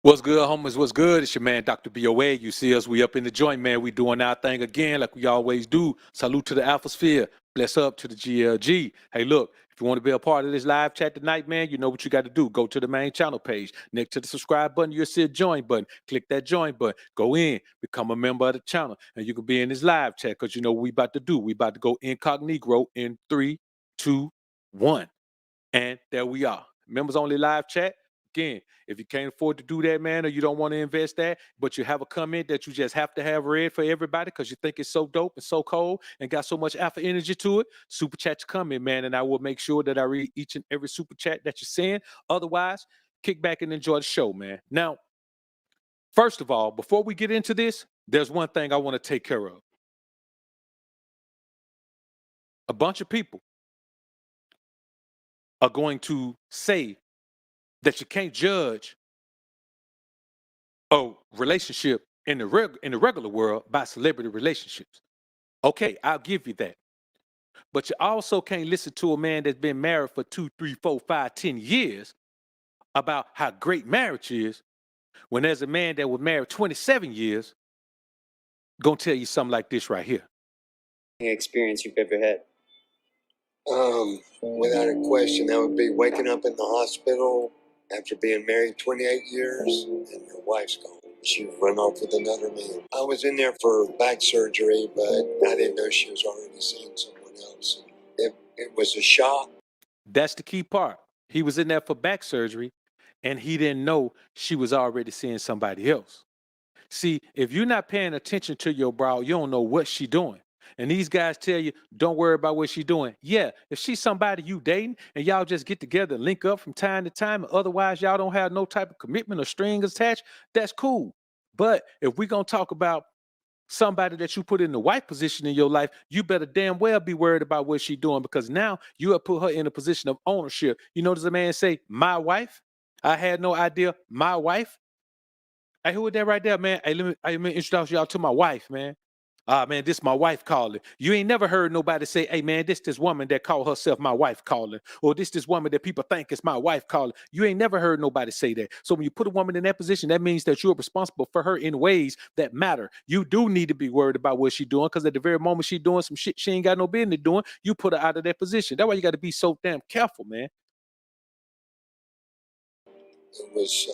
What's good, homies? What's good? It's your man, Dr. B.A.N. You see us, we up in the joint, man. We doing our thing again like we always do. Salute to the Alphasphere. Bless up to the GLG. Hey, look, if you want to be a part of this live chat tonight, man, you know what you got to do. Go to the main channel page. Next to the subscribe button, you'll see a join button. Click that join button. Go in, become a member of the channel, and you can be in this live chat because you know what we about to do. We about to go incognito in 3, 2, 1. And there we are. Members only live chat. Again, if you can't afford to do that, man, or you don't want to invest that, but you have a comment that you just have to have read for everybody because you think it's so dope and so cold and got so much alpha energy to it, super chat your comment, man, and I will make sure that I read each and every super chat that you're saying. Otherwise, kick back and enjoy the show, man. Now, first of all, before we get into this, there's one thing I want to take care of. A bunch of people are going to say that you can't judge a relationship in the regular world by celebrity relationships. Okay, I'll give you that. But you also can't listen to a man that's been married for 2, 3, 4, 5, 10 years about how great marriage is when there's a man that was married 27 years gonna tell you something like this right here. Experience you've ever had? Without a question, that would be waking up in the hospital after being married 28 years and your wife's gone. She run off with another man. I was in there for back surgery, but I didn't know she was already seeing someone else. It was a shock. That's the key part. He was in there for back surgery and he didn't know she was already seeing somebody else. See, if you're not paying attention to your bro, you don't know what she doing. And these guys tell you, don't worry about what she's doing. Yeah, if she's somebody you dating and y'all just get together and link up from time to time, and otherwise y'all don't have no type of commitment or string attached, that's cool. But if we're going to talk about somebody that you put in the wife position in your life, you better damn well be worried about what she's doing because now you have put her in a position of ownership. You notice a man say, my wife? I had no idea. My wife? Hey, who is that right there, man? Hey, let me introduce y'all to my wife, man. Man, this my wife calling. You ain't never heard nobody say, hey, man, this woman that call herself my wife calling. Or this woman that people think is my wife calling. You ain't never heard nobody say that. So when you put a woman in that position, that means that you're responsible for her in ways that matter. You do need to be worried about what she's doing because at the very moment she's doing some shit she ain't got no business doing, you put her out of that position. That's why you got to be so damn careful, man. It was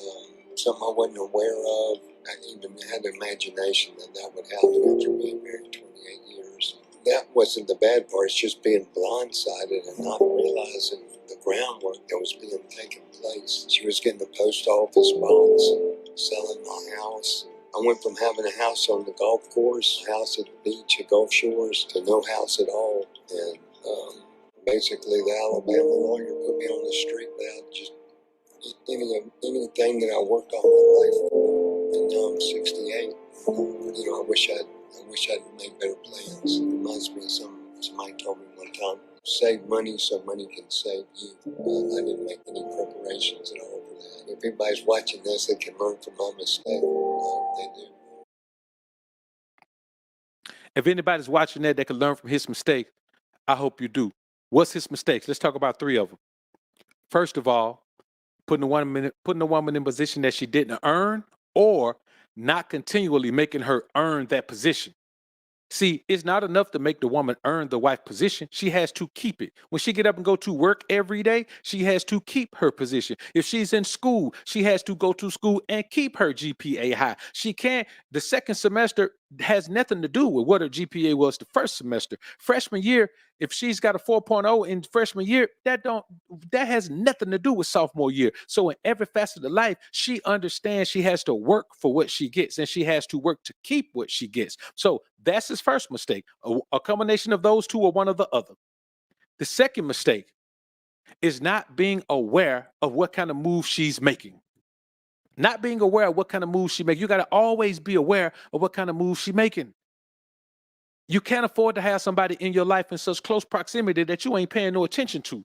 something I wasn't aware of. I even had an imagination that would happen after being married 28 years. That wasn't the bad part. It's just being blindsided and not realizing the groundwork that was being taken place. She was getting the post office bonds, selling my house. I went from having a house on the golf course, a house at the beach at Gulf Shores, to no house at all. And basically the Alabama lawyer put me on the street without just anything that I worked all my life for, and now I'm 68. I wish I'd made better plans. It reminds me of somebody told me one time, save money so money can save you. I didn't make any preparations at all for that. If anybody's watching this, they can learn from my mistake. I hope they do. If anybody's watching that can learn from his mistake, I hope you do. What's his mistakes? Let's talk about 3 of them. First of all, putting a woman in a position that she didn't earn, or not continually making her earn that position. See, it's not enough to make the woman earn the wife position. She has to keep it. When she get up and go to work every day, she has to keep her position. If she's in school, she has to go to school and keep her GPA high. She can't, the second semester has nothing to do with what her GPA was the first semester. Freshman year, if she's got a 4.0 in freshman year, that has nothing to do with sophomore year. So in every facet of life, she understands she has to work for what she gets and she has to work to keep what she gets. So that's his first mistake. A combination of those two or one or the other. The second mistake is not being aware of what kind of move she's making. Not being aware of what kind of moves she makes. You got to always be aware of what kind of moves she's making. You can't afford to have somebody in your life in such close proximity that you ain't paying no attention to.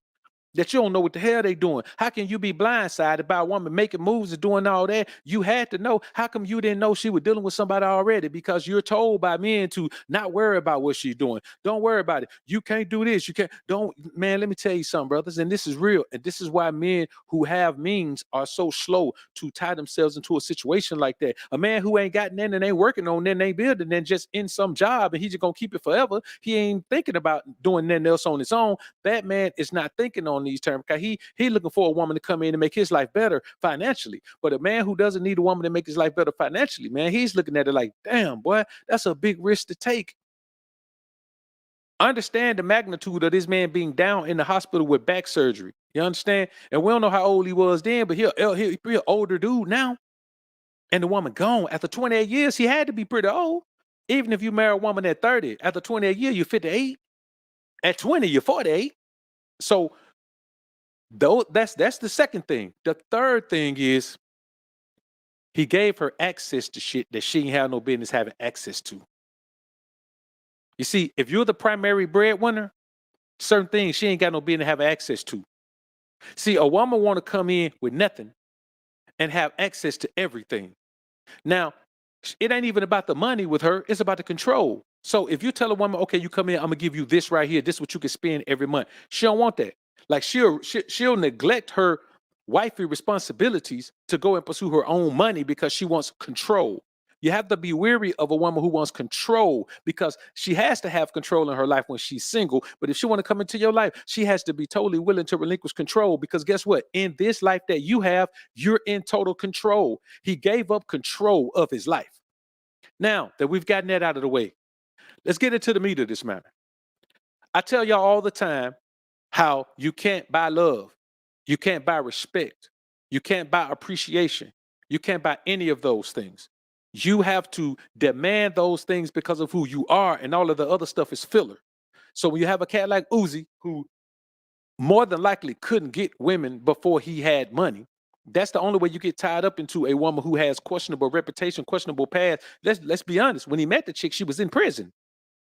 that you don't know what the hell they doing? How can you be blindsided by a woman making moves and doing all that? You had to know. How come you didn't know she was dealing with somebody already? Because you're told by men to not worry about what she's doing. Don't worry about it. You can't do this. You can't. Don't, man, let me tell you something, brothers. And this is real. And this is why men who have means are so slow to tie themselves into a situation like that. A man who ain't got nothing and ain't working on nothing, ain't building, then just in some job and he's just gonna keep it forever. He ain't thinking about doing nothing else on his own. That man is not thinking on these terms because he looking for a woman to come in and make his life better financially. But a man who doesn't need a woman to make his life better financially, man, he's looking at it like, damn, boy, that's a big risk to take. Understand the magnitude of this man being down in the hospital with back surgery. You understand? And we don't know how old he was then, but he's an older dude now. And the woman gone. After 28 years, he had to be pretty old. Even if you marry a woman at 30, after 28 years, you're 58. At 20, you're 48. So though that's the second thing. The third thing is he gave her access to shit that she ain't have no business having access to. You see, if you're the primary breadwinner, certain things she ain't got no business having access to. See, a woman want to come in with nothing and have access to everything. Now, it ain't even about the money with her. It's about the control. So if you tell a woman, okay, you come in, I'm gonna give you this right here. This is what you can spend every month. She don't want that. Like she'll neglect her wifey responsibilities to go and pursue her own money because she wants control. You have to be weary of a woman who wants control because she has to have control in her life when she's single. But if she want to come into your life, she has to be totally willing to relinquish control because guess what? In this life that you have, you're in total control. He gave up control of his life. Now that we've gotten that out of the way, let's get into the meat of this matter. I tell y'all all the time how you can't buy love. You can't buy respect. You can't buy appreciation. You can't buy any of those things. You have to demand those things because of who you are, and all of the other stuff is filler. So when you have a cat like Uzi, who more than likely couldn't get women before he had money, that's the only way you get tied up into a woman who has questionable reputation, questionable past. Let's be honest. When he met the chick, she was in prison.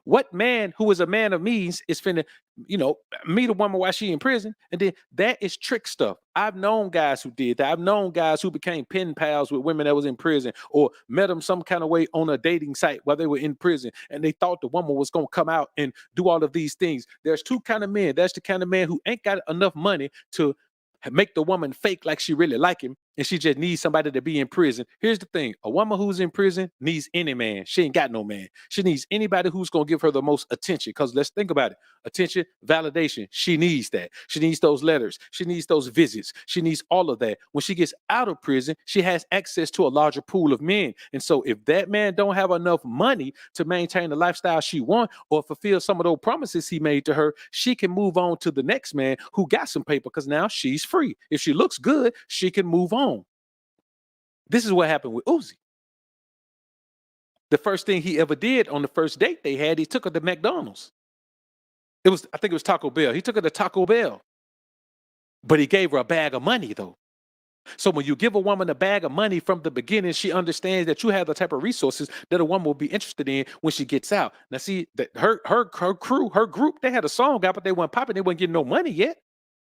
What man who is a man of means is finna, meet a woman while she in prison? And then that is trick stuff. I've known guys who did that. I've known guys who became pen pals with women that was in prison or met them some kind of way on a dating site while they were in prison. And they thought the woman was going to come out and do all of these things. There's two kind of men. That's the kind of man who ain't got enough money to make the woman fake like she really like him and she just needs somebody to be in prison. Here's the thing. A woman who's in prison needs any man. She ain't got no man. She needs anybody who's going to give her the most attention because let's think about it. Attention, validation. She needs that. She needs those letters. She needs those visits. She needs all of that. When she gets out of prison, she has access to a larger pool of men. And so if that man don't have enough money to maintain the lifestyle she wants or fulfill some of those promises he made to her, she can move on to the next man who got some paper because now she's free. If she looks good, she can move on. This is what happened with Uzi. The first thing he ever did on the first date they had, he took her to McDonald's. I think it was Taco Bell. He took her to Taco Bell. But he gave her a bag of money though. So when you give a woman a bag of money from the beginning, she understands that you have the type of resources that a woman will be interested in when she gets out. Now see, that her crew, her group, they had a song out, but they weren't popping, they weren't getting no money yet.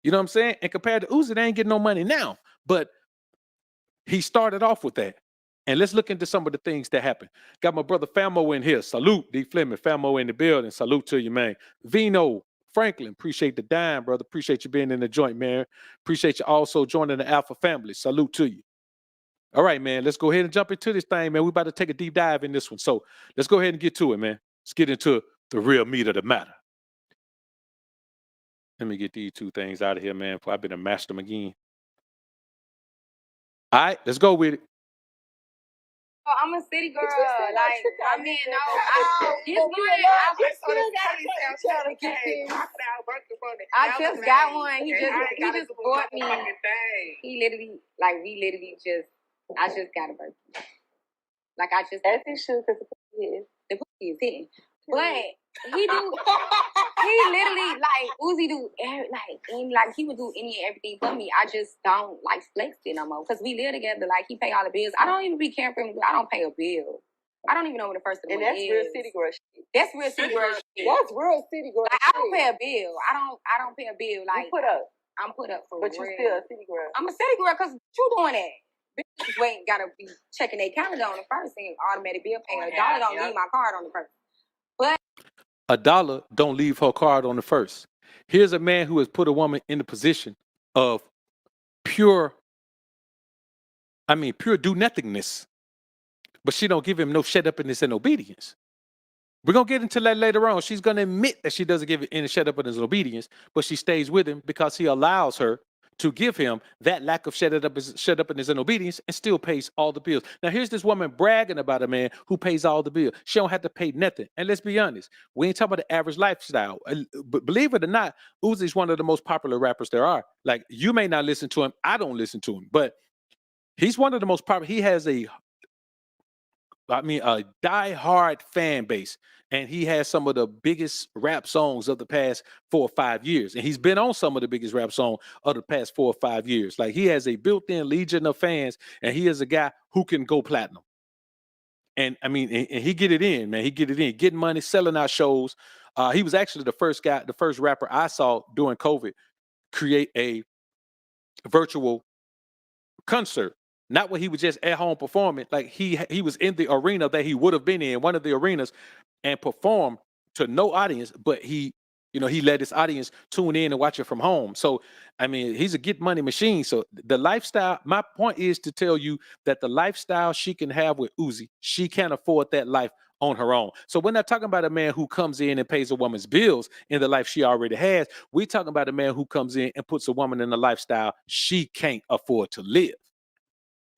You know what I'm saying? And compared to Uzi, they ain't getting no money now. But he started off with that. And let's look into some of the things that happened. Got my brother Famo in here. Salute, D. Fleming. Famo in the building. Salute to you, man. Vino Franklin, appreciate the dime, brother. Appreciate you being in the joint, man. Appreciate you also joining the Alpha family. Salute to you. All right, man. Let's go ahead and jump into this thing, man. We're about to take a deep dive in this one. So let's go ahead and get to it, man. Let's get into the real meat of the matter. Let me get these two things out of here, man, before I've been a master them again. All right, let's go with it. Oh, I'm a city girl. Like, I mean, no, this one, I just got one. He just bought me. I just got a birthday. Like, I just. As it should, because the pussy is hitting. But he literally, like, Uzi he would do any and everything for me. I just don't, like, flex it no more. Because we live together, like, he pay all the bills. I don't even be caring for him. I don't pay a bill. I don't even know what the first of the month is. And that's real city girl shit. That's real city girl shit. That's real city girl shit. I don't pay a bill. I don't pay a bill. Like, we put up. I'm put up for But real. you still a city girl. I'm a city girl because you doing that. Bitches ain't gotta be checking their calendar on the first and automatic bill paying. A dollar don't leave my card on the first. A dollar don't leave her card on the first. Here's a man who has put a woman in the position of pure do nothingness, but she don't give him no shut upness and obedience. We're going to get into that later on. She's going to admit that she doesn't give it any shut upness and obedience, but she stays with him because he allows her to give him that lack of shut upness and obedience and still pays all the bills. Now, here's this woman bragging about a man who pays all the bills. She don't have to pay nothing. And let's be honest, we ain't talking about the average lifestyle. But believe it or not, Uzi's one of the most popular rappers there are. Like, you may not listen to him. I don't listen to him, but he's one of the most popular. He has a die-hard fan base, and he has some of the biggest rap songs of the past 4 or 5 years. And he's been on some of the biggest rap songs of the past 4 or 5 years. Like, he has a built-in legion of fans, and he is a guy who can go platinum. And I mean, and he get it in, man. He get it in, getting money, selling out shows. He was actually the first rapper I saw during COVID create a virtual concert. Not where he was just at home performing. Like, he was in the arena that he would have been in, one of the arenas, and performed to no audience, but he let his audience tune in and watch it from home. So, I mean, he's a get money machine. So the lifestyle, my point is to tell you that the lifestyle she can have with Uzi, she can't afford that life on her own. So we're not talking about a man who comes in and pays a woman's bills in the life she already has. We're talking about a man who comes in and puts a woman in a lifestyle she can't afford to live.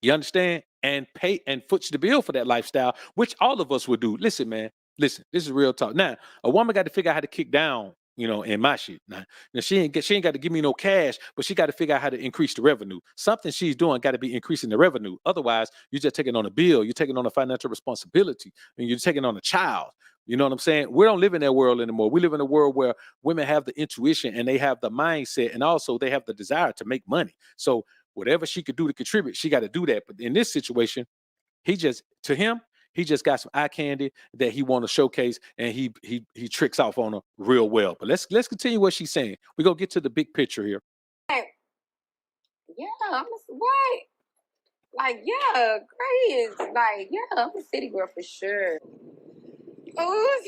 You understand? And pay and foots the bill for that lifestyle, which all of us would do. Listen, man. Listen, this is real talk. Now, a woman got to figure out how to kick down, in my shit. Now she ain't got to give me no cash, but she got to figure out how to increase the revenue. Something she's doing got to be increasing the revenue. Otherwise, you're just taking on a bill. You're taking on a financial responsibility, and you're taking on a child. You know what I'm saying? We don't live in that world anymore. We live in a world where women have the intuition and they have the mindset, and also they have the desire to make money. So whatever she could do to contribute, she got to do that. But in this situation, he just got some eye candy that he want to showcase, and he tricks off on her real well. But let's continue what she's saying. We're gonna get to the big picture here. Yeah, what? Like, yeah, Gray is like, yeah, I'm a city girl for sure. Oh,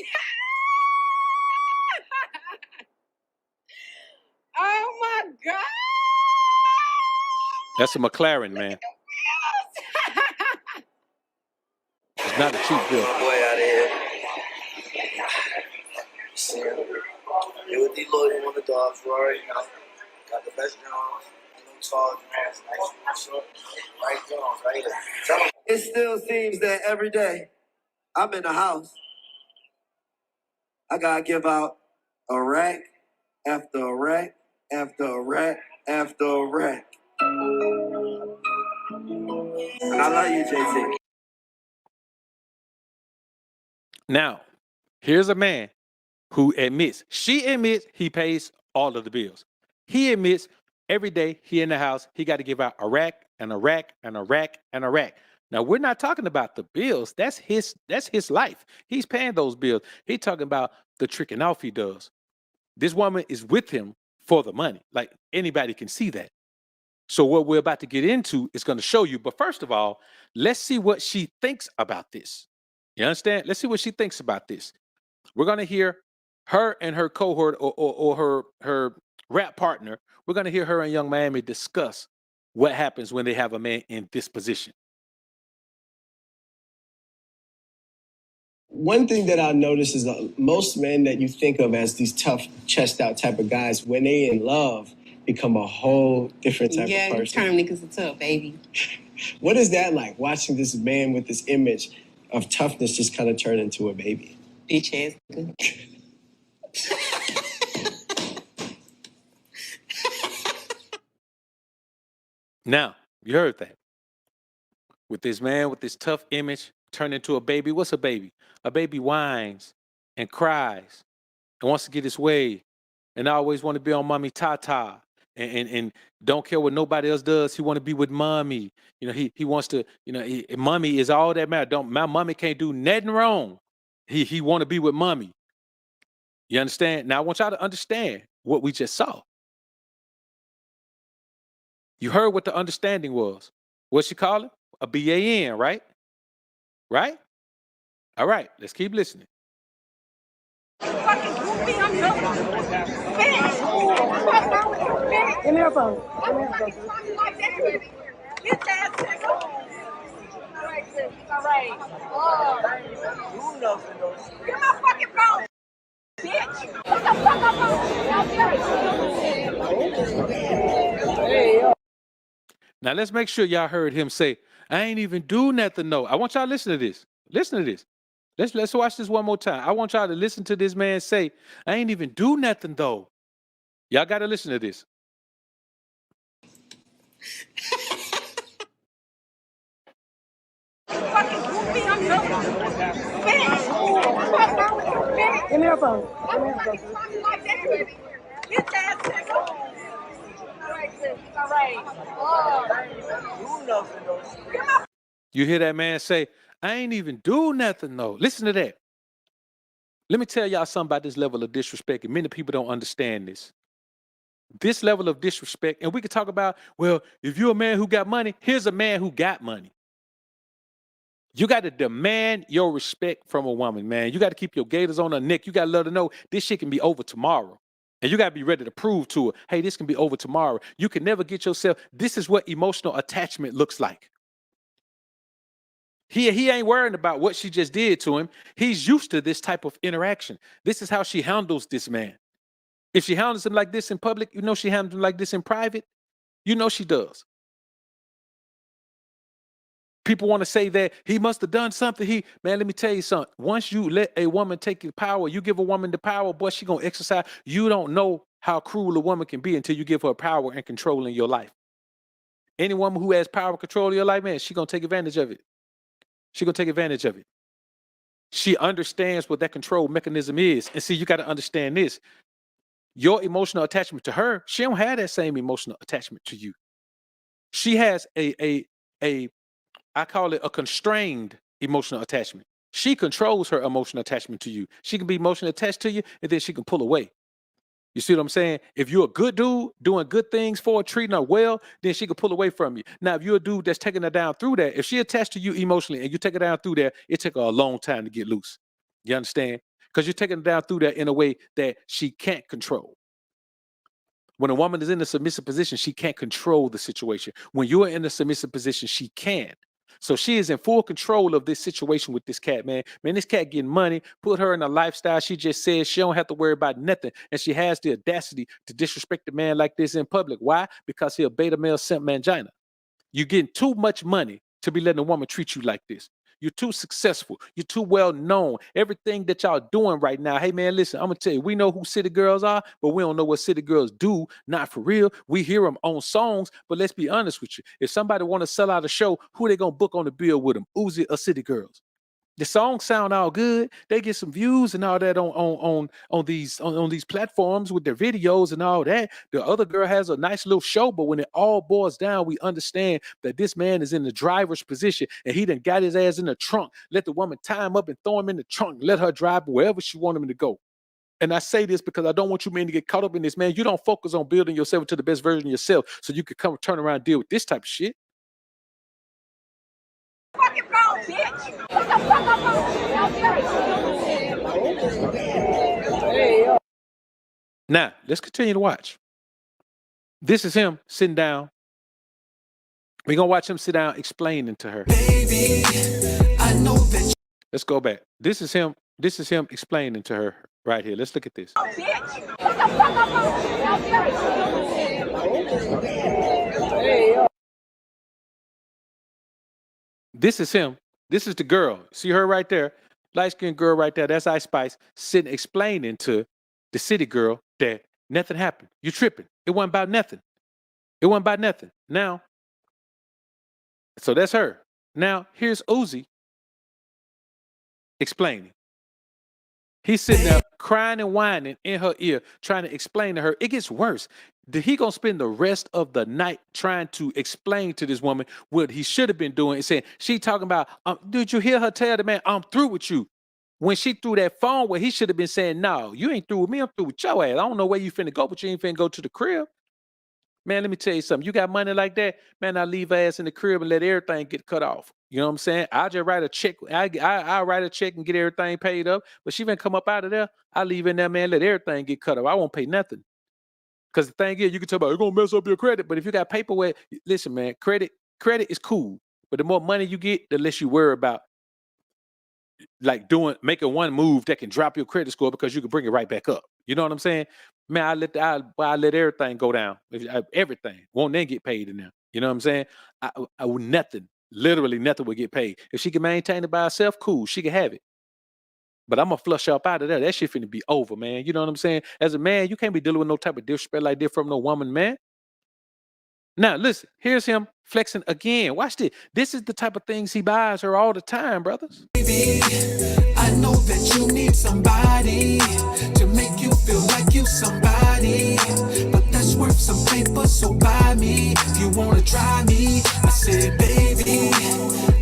oh my God. That's a McLaren, man. It's not a cheap bill. My boy out here. You with D-Lloyd on the dog, Ferrari, got the best Jones, tall, nice, short, right Jones, right here. It still seems that every day I'm in the house, I gotta give out a rack after a rack after a rack after a rack. And I love you, JT. Now, here's a man who she admits he pays all of the bills. He admits every day he in the house, he got to give out a rack and a rack and a rack and a rack. Now, we're not talking about the bills. That's his life. He's paying those bills. He's talking about the tricking off he does. This woman is with him for the money. Like, anybody can see that. So what we're about to get into is going to show you. But first of all, let's see what she thinks about this. You understand? Let's see what she thinks about this. We're going to hear her and her cohort or her rap partner. We're going to hear her and Young Miami discuss what happens when they have a man in this position. One thing that I notice is most men that you think of as these tough, chest out type of guys, when they in love, become a whole different type of person. Yeah, turn niggas into a baby. What is that like, watching this man with this image of toughness just kind of turn into a baby? Bitch ass nigga. Now, you heard that. With this man with this tough image turn into a baby. What's a baby? A baby whines and cries and wants to get his way and always want to be on mommy tata and don't care what nobody else does. He want to be with mommy. He wants to, mommy is all that matters. My mommy can't do nothing wrong. He want to be with mommy. You understand? Now I want y'all to understand what we just saw. You heard what the understanding was. What's she call it? A B.A.N, right? Right? All right, let's keep listening. Fucking goofy, I'm bitch. Give me your phone. I'm fucking talking like that, baby. Bitch ass nigga. All right, sis. All right. Oh. Get my fucking phone, bitch. What the fuck I'm on? Now let's make sure y'all heard him say, I ain't even do nothing, no. I want y'all to listen to this. Listen to this. Let's watch this one more time. I want y'all to listen to this man say, I ain't even do nothing, though. Y'all got to listen to this. Fucking goofy, I'm bitch. Give me your phone. I'm fucking talking like that, baby. Bitch ass nigga. All right, sis. All right. Oh. Get my You hear that man say, I ain't even do nothing, though. Listen to that. Let me tell y'all something about this level of disrespect, and many people don't understand this. This level of disrespect, and we could talk about, well, if you're a man who got money, here's a man who got money. You got to demand your respect from a woman, man. You got to keep your gators on her neck. You got to let her know this shit can be over tomorrow. And you got to be ready to prove to her, hey, this can be over tomorrow. You can never get yourself. This is what emotional attachment looks like. He ain't worrying about what she just did to him. He's used to this type of interaction. This is how she handles this man. If she handles him like this in public, you know she handles him like this in private. You know she does. People want to say that he must have done something. Man, let me tell you something. Once you let a woman take your power, you give a woman the power, boy, she gonna exercise. You don't know how cruel a woman can be until you give her power and control in your life. Any woman who has power and control in your life, man, she gonna take advantage of it. She gonna take advantage of it. She understands what that control mechanism is. And see, you got to understand this. Your emotional attachment to her, she don't have that same emotional attachment to you. She has a I call it a constrained emotional attachment. She controls her emotional attachment to you. She can be emotionally attached to you, and then she can pull away. You see what I'm saying? If you're a good dude doing good things for her, treating her well, then she can pull away from you. Now, if you're a dude that's taking her down through that, if she attached to you emotionally and you take her down through there, it took her a long time to get loose. You understand? Because you're taking her down through that in a way that she can't control. When a woman is in a submissive position, she can't control the situation. When you're in a submissive position, she can. So she is in full control of this situation with this cat, man. Man, this cat getting money, put her in a lifestyle. She just says she don't have to worry about nothing. And she has the audacity to disrespect a man like this in public. Why? Because he a beta male simp mangina. You're getting too much money to be letting a woman treat you like this. You're too successful. You're too well known. Everything that y'all doing right now. Hey, man, listen, I'm going to tell you, we know who city girls are, but we don't know what city girls do. Not for real. We hear them on songs, but let's be honest with you. If somebody want to sell out a show, who they going to book on the bill with them? Uzi or city girls? The songs sound all good. They get some views and all that on these platforms with their videos and all that. The other girl has a nice little show, but when it all boils down, we understand that this man is in the driver's position and he done got his ass in the trunk. Let the woman tie him up and throw him in the trunk. Let her drive wherever she want him to go. And I say this because I don't want you men to get caught up in this, man. You don't focus on building yourself into the best version of yourself so you can come turn around and deal with this type of shit. fucking phone, bitch. What the fuck I'm on? Now, let's continue to watch. This is him sitting down. We're going to watch him sit down explaining to her. Baby, I know that. Let's go back. This is him explaining to her right here. Let's look at this. Bitch. What the fuck I'm on? This is him. This is the girl. See her right there? Light-skinned girl right there. That's Ice Spice sitting explaining to the city girl that nothing happened. You tripping. It wasn't about nothing. It wasn't about nothing. Now, so that's her. Now, here's Uzi explaining. He's sitting there crying and whining in her ear, trying to explain to her. It gets worse. He gonna spend the rest of the night trying to explain to this woman what he should have been doing and saying, she talking about, did you hear her tell the man, I'm through with you? When she threw that phone where he should have been saying, no, you ain't through with me, I'm through with your ass. I don't know where you finna go, but you ain't finna go to the crib. Man, let me tell you something. You got money like that, man, I leave her ass in the crib and let everything get cut off. You know what I'm saying? I'll just write a check. I'll write a check and get everything paid up. But she ain't come up out of there. I leave in there, man, let everything get cut off. I won't pay nothing. Because the thing is, you can tell about it's gonna mess up your credit. But if you got paperwork, listen, man, credit is cool. But the more money you get, the less you worry about like making one move that can drop your credit score because you can bring it right back up. You know what I'm saying? Man, I let everything go down. Everything won't then get paid in there. You know what I'm saying? Nothing, literally nothing would get paid. If she can maintain it by herself, cool, she can have it. But I'm gonna flush her up out of there. That shit finna be over, man. You know what I'm saying? As a man, you can't be dealing with no type of disrespect like this from no woman, man. Now, listen, here's him flexing again. Watch this. This is the type of things he buys her all the time, brothers. Baby, I know that you need somebody to make you feel like you somebody, but that's worth some paper, so buy me if you wanna try me. I said, baby,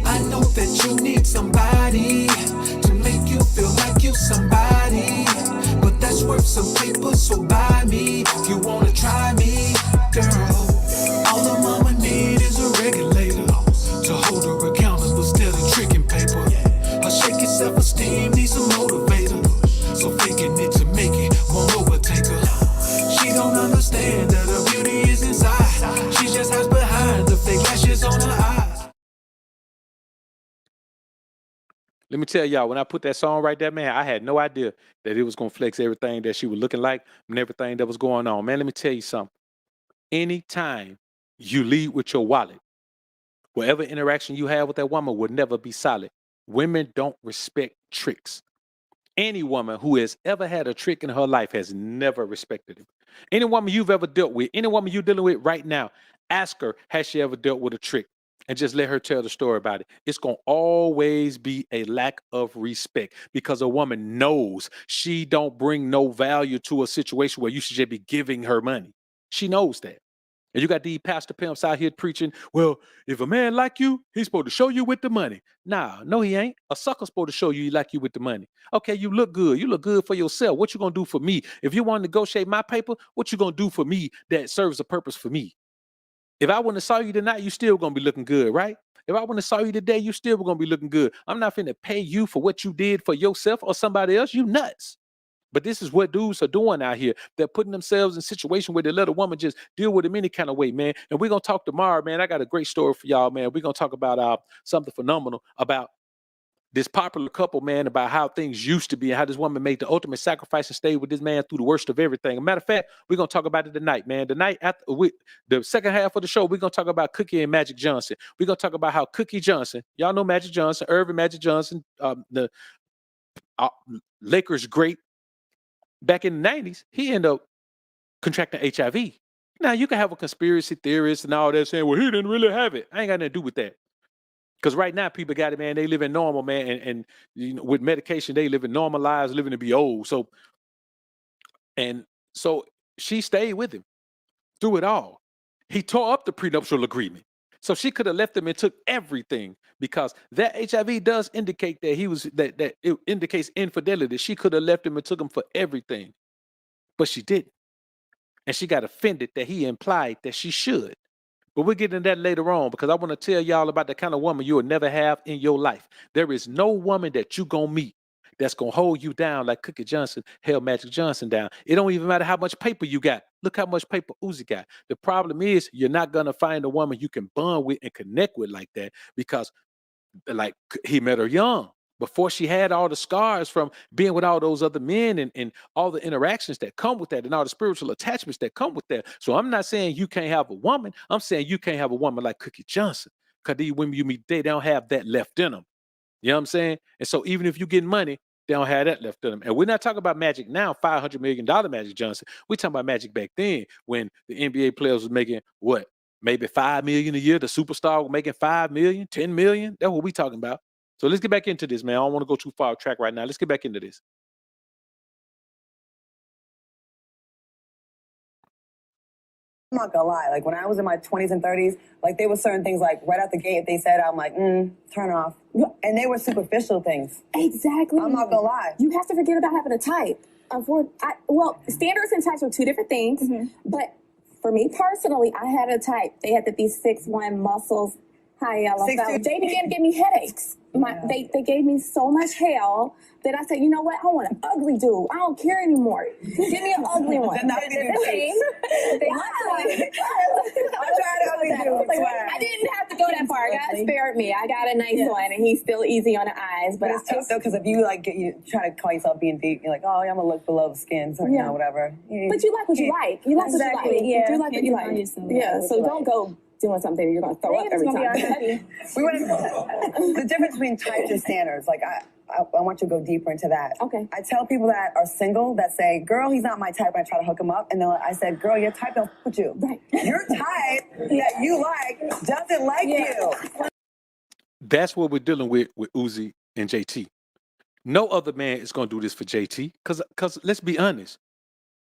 I know that you need somebody to make you feel like you somebody, but that's worth some paper, so buy me if you wanna try me, girl. All the mama need is a regulator to hold her accountable instead of tricking paper. Her shaky self-esteem needs a motivator, so faking it to make it won't overtake her. She don't understand that her beauty is inside. She just hides behind the fake lashes on her eyes. Let me tell y'all, when I put that song right there, man, I had no idea that it was gonna flex everything that she was looking like and everything that was going on. Man, let me tell you something. Anytime you lead with your wallet, whatever interaction you have with that woman will never be solid. Women don't respect tricks. Any woman who has ever had a trick in her life has never respected it. Any woman you've ever dealt with, any woman you're dealing with right now, ask her, has she ever dealt with a trick? And just let her tell the story about it. It's going to always be a lack of respect because a woman knows she don't bring no value to a situation where you should just be giving her money. She knows that. And you got these pastor pimps out here preaching, well, if a man like you, he's supposed to show you with the money. Nah, no, he ain't. A sucker's supposed to show you he like you with the money. Okay, you look good. You look good for yourself. What you gonna do for me? If you want to negotiate my paper, what you gonna do for me that serves a purpose for me? If I wouldn't have saw you tonight, you still gonna be looking good, right? If I wouldn't have saw you today, you still gonna be looking good. I'm not finna pay you for what you did for yourself or somebody else. You nuts. But this is what dudes are doing out here. They're putting themselves in a situation where they let a woman just deal with them any kind of way, man. And we're going to talk tomorrow, man. I got a great story for y'all, man. We're going to talk about something phenomenal about this popular couple, man, about how things used to be and how this woman made the ultimate sacrifice and stayed with this man through the worst of everything. As a matter of fact, we're going to talk about it tonight, man. The night after the second half of the show, we're going to talk about Cookie and Magic Johnson. We're going to talk about how Cookie Johnson, y'all know Magic Johnson, Irvin Magic Johnson, the Lakers great. Back in the 90s, he ended up contracting HIV. Now, you can have a conspiracy theorist and all that saying, well, he didn't really have it. I ain't got nothing to do with that. Because right now, people got it, man. They live in normal, man. And you know, with medication, they live in normal lives, living to be old. So she stayed with him through it all. He tore up the prenuptial agreement. So she could have left him and took everything because that HIV does indicate that that it indicates infidelity. She could have left him and took him for everything, but she didn't. And she got offended that he implied that she should. But we'll get into that later on because I want to tell y'all about the kind of woman you will never have in your life. There is no woman that you gonna meet that's gonna hold you down like Cookie Johnson held Magic Johnson down. It don't even matter how much paper you got. Look how much paper Uzi got. The problem is you're not gonna find a woman you can bond with and connect with like that because like he met her young before she had all the scars from being with all those other men and all the interactions that come with that and all the spiritual attachments that come with that. So I'm not saying you can't have a woman. I'm saying you can't have a woman like Cookie Johnson because these women you meet, they don't have that left in them. You know what I'm saying? And so even if you get money, they don't have that left in them. And we're not talking about Magic now, $500 million Magic Johnson. We're talking about Magic back then when the NBA players was making what? Maybe $5 million a year. The superstar was making $5 million, $10 million. That's what we're talking about. So let's get back into this, man. I don't want to go too far off track right now. Let's get back into this. I'm not gonna lie, like when I was in my 20s and 30s, like there were certain things like right out the gate, if they said, I'm like, turn off. And they were superficial things. Exactly. I'm not gonna lie. You have to forget about having a type. Well, standards and types are two different things, but For me personally, I had a type. They had to be 6'1" muscles, high yellow. 6'2". They began to give me headaches. They gave me so much hell that I said, you know what? I want an ugly dude. I don't care anymore. Give me an ugly one. I didn't have to go that far. God spared me. I got a nice one, and he's still easy on the eyes. But it's tough though, because if you you try to call yourself being deep, you're like, oh, I'm gonna look below the skin, so you know, whatever. But you like what you like. You like what you like. Yeah. You like what you like. Yeah. So don't go doing something you're gonna throw up every time. We want the difference between types and standards. Like I want you to go deeper into that. Okay. I tell people that are single that say, girl, he's not my type, and I try to hook him up. And then I said, girl, your type don't put you. Right. Your type that you like doesn't like you. That's what we're dealing with Uzi and JT. No other man is going to do this for JT. Because let's be honest.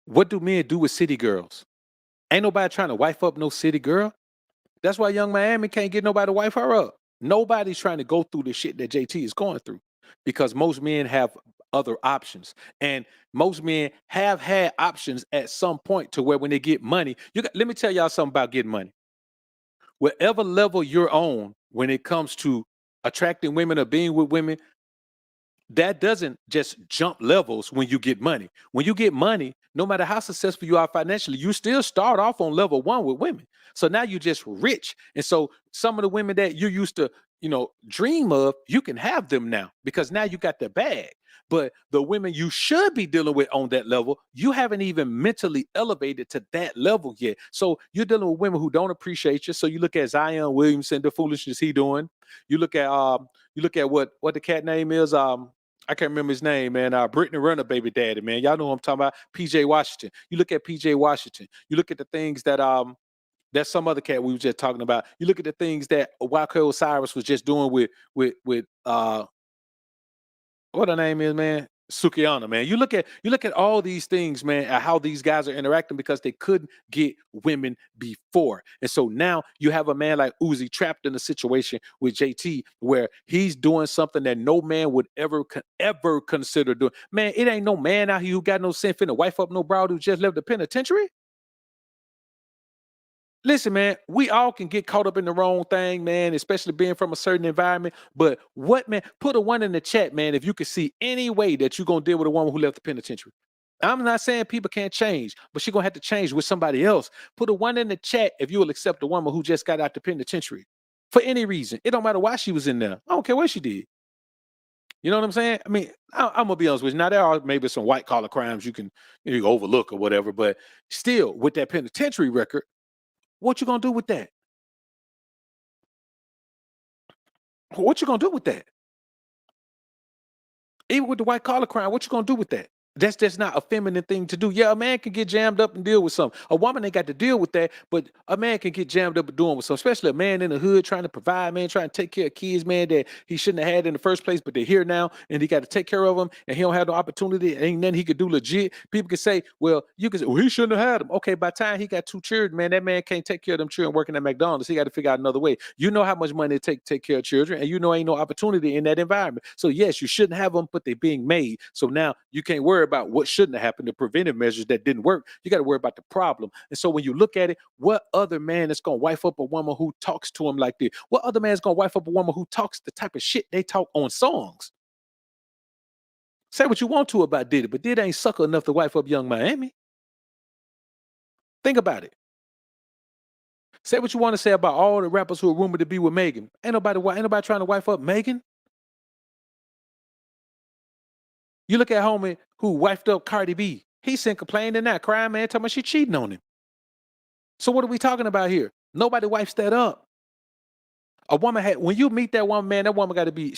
What do men do with city girls? Ain't nobody trying to wife up no city girl. That's why Young Miami can't get nobody to wife her up. Nobody's trying to go through the shit that JT is going through. Because most men have other options. And most men have had options at some point to where when they get money, let me tell y'all something about getting money. Whatever level you're on when it comes to attracting women or being with women, that doesn't just jump levels when you get money. When you get money, no matter how successful you are financially, you still start off on level 1 with women. So now you're just rich. And so some of the women that you used to, dream of, you can have them now because now you got the bag. But the women you should be dealing with on that level, you haven't even mentally elevated to that level yet. So you're dealing with women who don't appreciate you. So you look at Zion Williamson, the foolishness he doing. You look at what the cat name is. I can't remember his name, man. Brittany Renner, baby daddy, man. Y'all know who I'm talking about. PJ Washington. You look at PJ Washington. You look at the things that that's some other cat we were just talking about. You look at the things that Wyclef Osiris was just doing with what her name is, man? Sukiyana, man. You look at all these things, man, and how these guys are interacting because they couldn't get women before. And so now you have a man like Uzi trapped in a situation with JT where he's doing something that no man would ever consider doing. Man, it ain't no man out here who got no sense finna wife up no broad who just left the penitentiary. Listen, man, we all can get caught up in the wrong thing, man, especially being from a certain environment. But man, put a 1 in the chat, man, if you can see any way that you're going to deal with a woman who left the penitentiary. I'm not saying people can't change, but she's going to have to change with somebody else. Put a 1 in the chat if you will accept a woman who just got out the penitentiary for any reason. It don't matter why she was in there. I don't care what she did. You know what I'm saying? I mean, I'm going to be honest with you. Now, there are maybe some white collar crimes you can overlook or whatever, but still, with that penitentiary record, what you gonna do with that? What you gonna do with that? Even with the white collar crime, what you gonna do with that? That's just not a feminine thing to do. Yeah, a man can get jammed up and deal with something. A woman ain't got to deal with that, but a man can get jammed up and doing with something, especially a man in the hood trying to provide, man, trying to take care of kids, man, that he shouldn't have had in the first place, but they're here now and he got to take care of them and he don't have no opportunity. Ain't nothing he could do legit. People can say, well, you can say, well, he shouldn't have had them. Okay, by the time he got 2 children, man, that man can't take care of them children working at McDonald's. He got to figure out another way. You know how much money it takes to take care of children, and you know ain't no opportunity in that environment. So yes, you shouldn't have them, but they're being made. So now you can't worry about what shouldn't have happened, the preventive measures that didn't work. You got to worry about the problem. And so when you look at it, what other man is going to wife up a woman who talks to him like this? What other man is going to wife up a woman who talks the type of shit they talk on songs? Say what you want to about Diddy, but Diddy ain't sucker enough to wife up Young Miami. Think about it. Say what you want to say about all the rappers who are rumored to be with Megan. Ain't nobody trying to wife up Megan. You look at homie who wifed up Cardi B. He sent complaining now, crying, man, talking about she cheating on him. So what are we talking about here? Nobody wipes that up. A woman when you meet that woman, man, that woman got to be,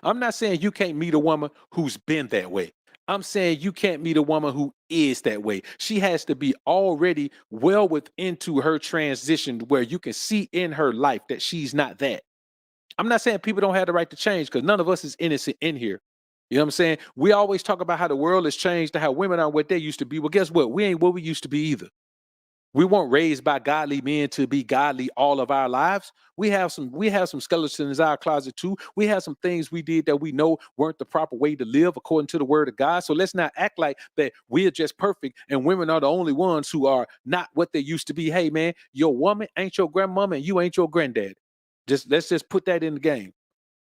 I'm not saying you can't meet a woman who's been that way. I'm saying you can't meet a woman who is that way. She has to be already well within her transition where you can see in her life that she's not that. I'm not saying people don't have the right to change because none of us is innocent in here. You know what I'm saying? We always talk about how the world has changed to how women are what they used to be. Well, guess what? We ain't what we used to be either. We weren't raised by godly men to be godly all of our lives. We have some skeletons in our closet too. We have some things we did that we know weren't the proper way to live according to the word of God. So let's not act like that we're just perfect and women are the only ones who are not what they used to be. Hey man, your woman ain't your grandmama and you ain't your granddad. Let's just put that in the game.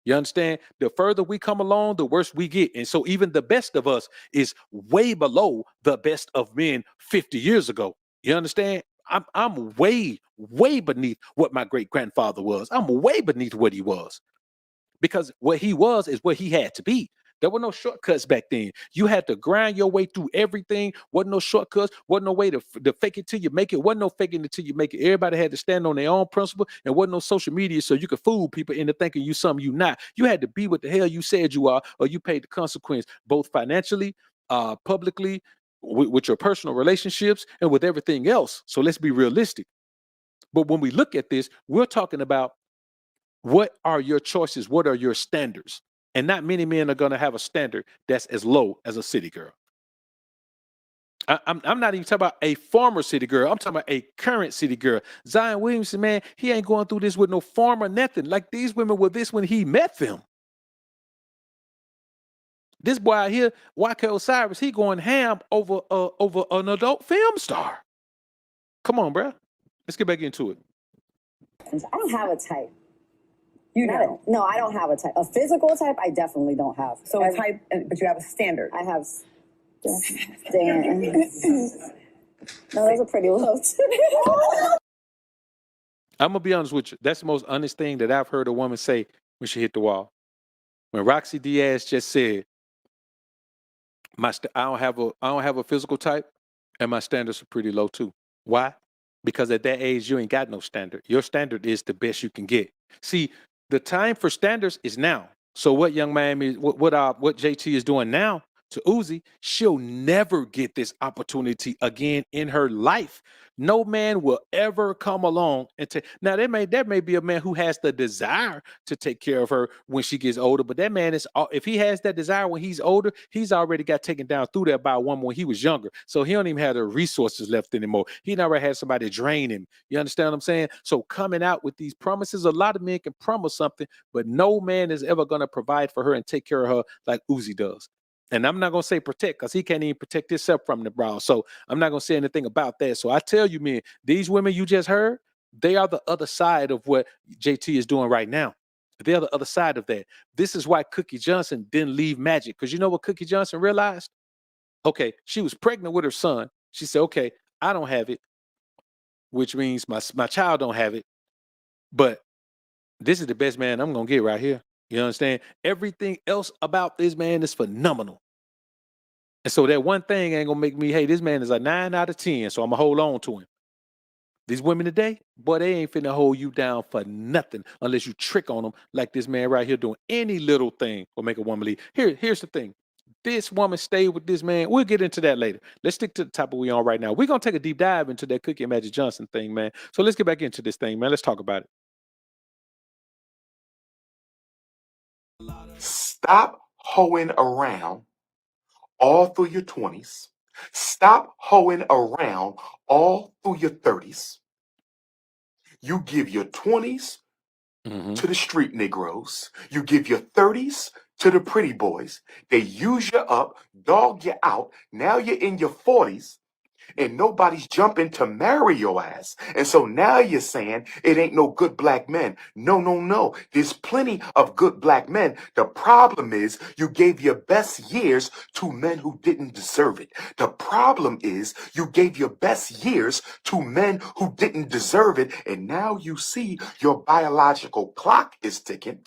You understand? The further we come along, the worse we get. And so even the best of us is way below the best of men 50 years ago. You understand? I'm way, way beneath what my great grandfather was. I'm way beneath what he was. Because what he was is what he had to be. There were no shortcuts back then. You had to grind your way through everything. Wasn't no shortcuts. Wasn't no way to fake it till you make it. Wasn't no faking it till you make it. Everybody had to stand on their own principle, and wasn't no social media so you could fool people into thinking you something you not. You had to be what the hell you said you are, or you paid the consequence, both financially, publicly, with your personal relationships, and with everything else. So let's be realistic. But when we look at this, we're talking about what are your choices? What are your standards? And not many men are going to have a standard that's as low as a city girl. I'm not even talking about a former city girl. I'm talking about a current city girl. Zion Williamson, man, he ain't going through this with no former nothing. Like these women were this when he met them. This boy out here, YK Osiris, he going ham over an adult film star. Come on, bro. Let's get back into it. I don't have a type. You don't? No, I don't have a type. A physical type, I definitely don't have. So a type, but you have a standard. I have standards. No, those are pretty low. I'm gonna be honest with you. That's the most honest thing that I've heard a woman say when she hit the wall. When Roxy Diaz just said, I don't have a physical type, and my standards are pretty low too. Why? Because at that age you ain't got no standard. Your standard is the best you can get. See, the time for standards is now. So what Young Miami, what JT is doing now to Uzi, she'll never get this opportunity again in her life. No man will ever come along and take. Now there may be a man who has the desire to take care of her when she gets older, but that man is, if he has that desire when he's older, he's already got taken down through there by a woman when he was younger. So he don't even have the resources left anymore. He never had somebody drain him. You understand what I'm saying? So coming out with these promises, a lot of men can promise something, but no man is ever going to provide for her and take care of her like Uzi does. And I'm not going to say protect because he can't even protect himself from the brow. So I'm not going to say anything about that. So I tell you, man, these women you just heard, they are the other side of what JT is doing right now. They're the other side of that. This is why Cookie Johnson didn't leave Magic. Because you know what Cookie Johnson realized? Okay, she was pregnant with her son. She said, okay, I don't have it, which means my child don't have it. But this is the best man I'm going to get right here. You understand? Everything else about this man is phenomenal. And so that one thing ain't gonna make me, hey, this man is a 9 out of 10, so I'm gonna hold on to him. These women today, boy, they ain't finna hold you down for nothing unless you trick on them like this man right here doing. Any little thing will make a woman leave. Here's the thing. This woman stayed with this man. We'll get into that later. Let's stick to the topic we on right now. We're gonna take a deep dive into that Cookie and Magic Johnson thing, man. So let's get back into this thing, man. Let's talk about it. Stop hoeing around all through your 20s. Stop hoeing around all through your 30s. You give your 20s to the street Negroes. You give your 30s to the pretty boys. They use you up, dog you out. Now you're in your 40s. And nobody's jumping to marry your ass. And so now you're saying it ain't no good black men. No. There's plenty of good black men. The problem is you gave your best years to men who didn't deserve it. The problem is you gave your best years to men who didn't deserve it. And now you see your biological clock is ticking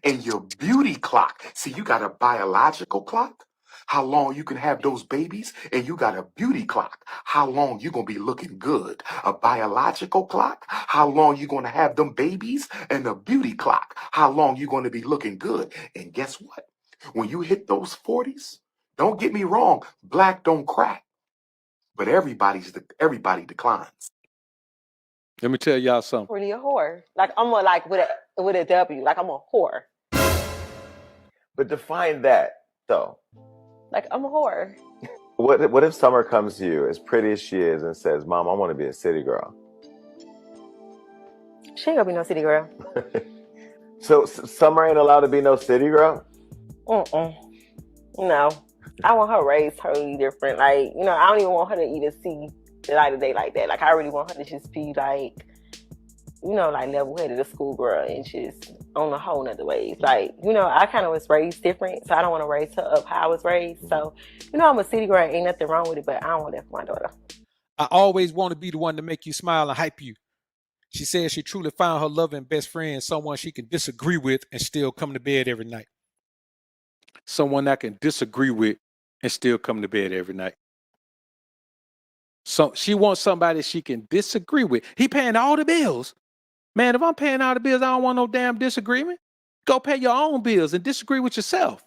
and your beauty clock. See, you got a biological clock. How long you can have those babies, and you got a beauty clock. How long you gonna be looking good? A biological clock. How long you gonna have them babies, and a beauty clock. How long you gonna be looking good? And guess what? When you hit those 40s, don't get me wrong, black don't crack, but everybody declines. Let me tell y'all something. Really a whore. Like I'm a with a W. Like I'm a whore. But define that though. Like I'm a whore. What if Summer comes to you as pretty as she is and says, "Mom, I want to be a city girl"? She ain't gonna be no city girl. So Summer ain't allowed to be no city girl? No. I want her raised totally different. Like, you know, I don't even want her to even see the light of day like that. Like, I really want her to just be like, you know, like level-headed, a schoolgirl, and just on a whole nother ways. Like, you know, I kind of was raised different, so I don't want to raise her up how I was raised. So, you know, I'm a city girl, ain't nothing wrong with it, but I don't want that for my daughter. I always want to be the one to make you smile and hype you. She says she truly found her loving best friend, someone she can disagree with and still come to bed every night. Someone I can disagree with and still come to bed every night. So she wants somebody she can disagree with. He paying all the bills. Man, if I'm paying all the bills, I don't want no damn disagreement. Go pay your own bills and disagree with yourself.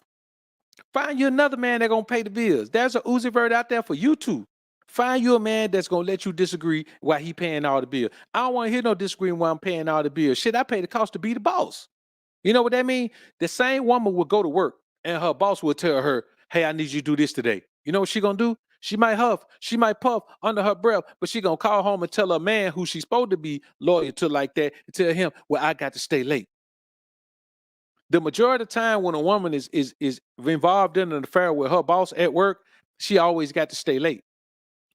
Find you another man that's gonna pay the bills. There's a Uzi Vert out there for you too. Find you a man that's gonna let you disagree while he paying all the bills. I don't want to hear no disagreeing while I'm paying all the bills. Shit, I pay the cost to be the boss. You know what that means? The same woman will go to work and her boss will tell her, "Hey, I need you to do this today." You know what she gonna do? She might huff, she might puff under her breath, but she gonna call home and tell her man who she's supposed to be loyal to like that, and tell him, "Well, I got to stay late." The majority of the time when a woman is involved in an affair with her boss at work, she always got to stay late.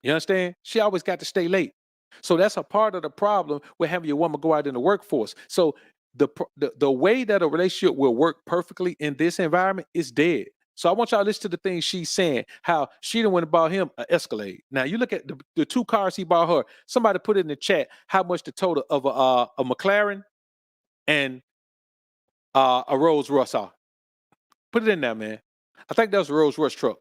You understand? She always got to stay late. So that's a part of the problem with having your woman go out in the workforce. So the way that a relationship will work perfectly in this environment is dead. So I want y'all to listen to the things she's saying, how she done went and bought him an Escalade. Now you look at the two cars he bought her. Somebody put it in the chat how much the total of a McLaren and a Rolls Royce are. Put it in there, man. I think that was a Rolls Royce truck.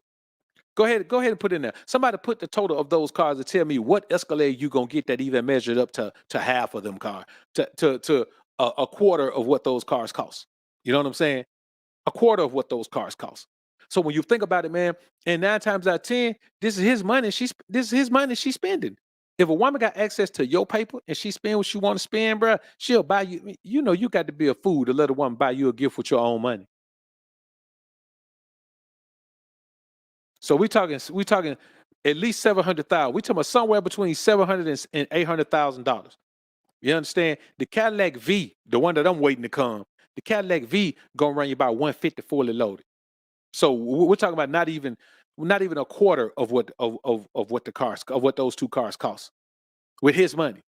Go ahead and put it in there. Somebody put the total of those cars and tell me what Escalade you gonna get that even measured up to half of them cars, to a quarter of what those cars cost. You know what I'm saying? A quarter of what those cars cost. So when you think about it, man, and 9 times out of 10, this is his money. This is his money she's spending. If a woman got access to your paper and she spend what she want to spend, bro, she'll buy you. You know, you got to be a fool to let a woman buy you a gift with your own money. So we talking at least 700,000. We talking about somewhere between $700,000 and $800,000. You understand? The Cadillac V, the one that I'm waiting to come, the Cadillac V gonna run you about 150 fully loaded. So we're talking about not even a quarter of what what those two cars cost with his money.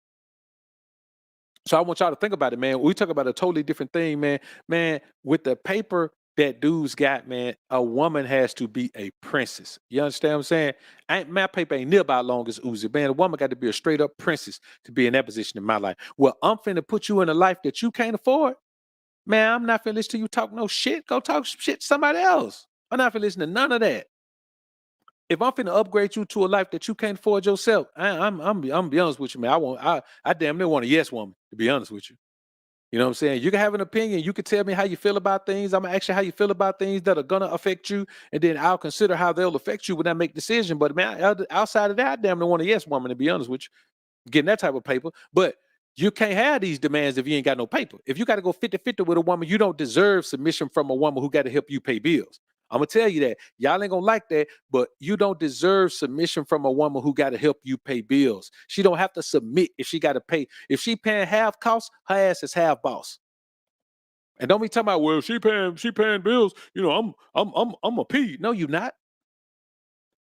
So I want y'all to think about it, man. We talk about a totally different thing, man. Man, with the paper that dudes got, man, a woman has to be a princess. You understand what I'm saying? My paper ain't near about long as Uzi. Man, a woman got to be a straight up princess to be in that position in my life. Well, I'm finna put you in a life that you can't afford. Man, I'm not finna listen to you talk no shit. Go talk shit to somebody else. I'm not finna listen to none of that. If I'm finna upgrade you to a life that you can't afford yourself, I'm be honest with you, man. I damn near want a yes woman, to be honest with you. You know what I'm saying? You can have an opinion. You can tell me how you feel about things. I'm gonna ask you how you feel about things that are gonna affect you, and then I'll consider how they'll affect you when I make decision. But man, outside of that, I damn near want a yes woman, to be honest with you. Getting that type of paper. But you can't have these demands if you ain't got no paper. If you got to go 50-50 with a woman, you don't deserve submission from a woman who got to help you pay bills. I'm gonna tell you that. Y'all ain't gonna like that, but you don't deserve submission from a woman who got to help you pay bills. She don't have to submit if she got to pay. If she paying half costs, her ass is half boss. And don't be talking about, well, she paying bills. You know, I'm a P. No, you not.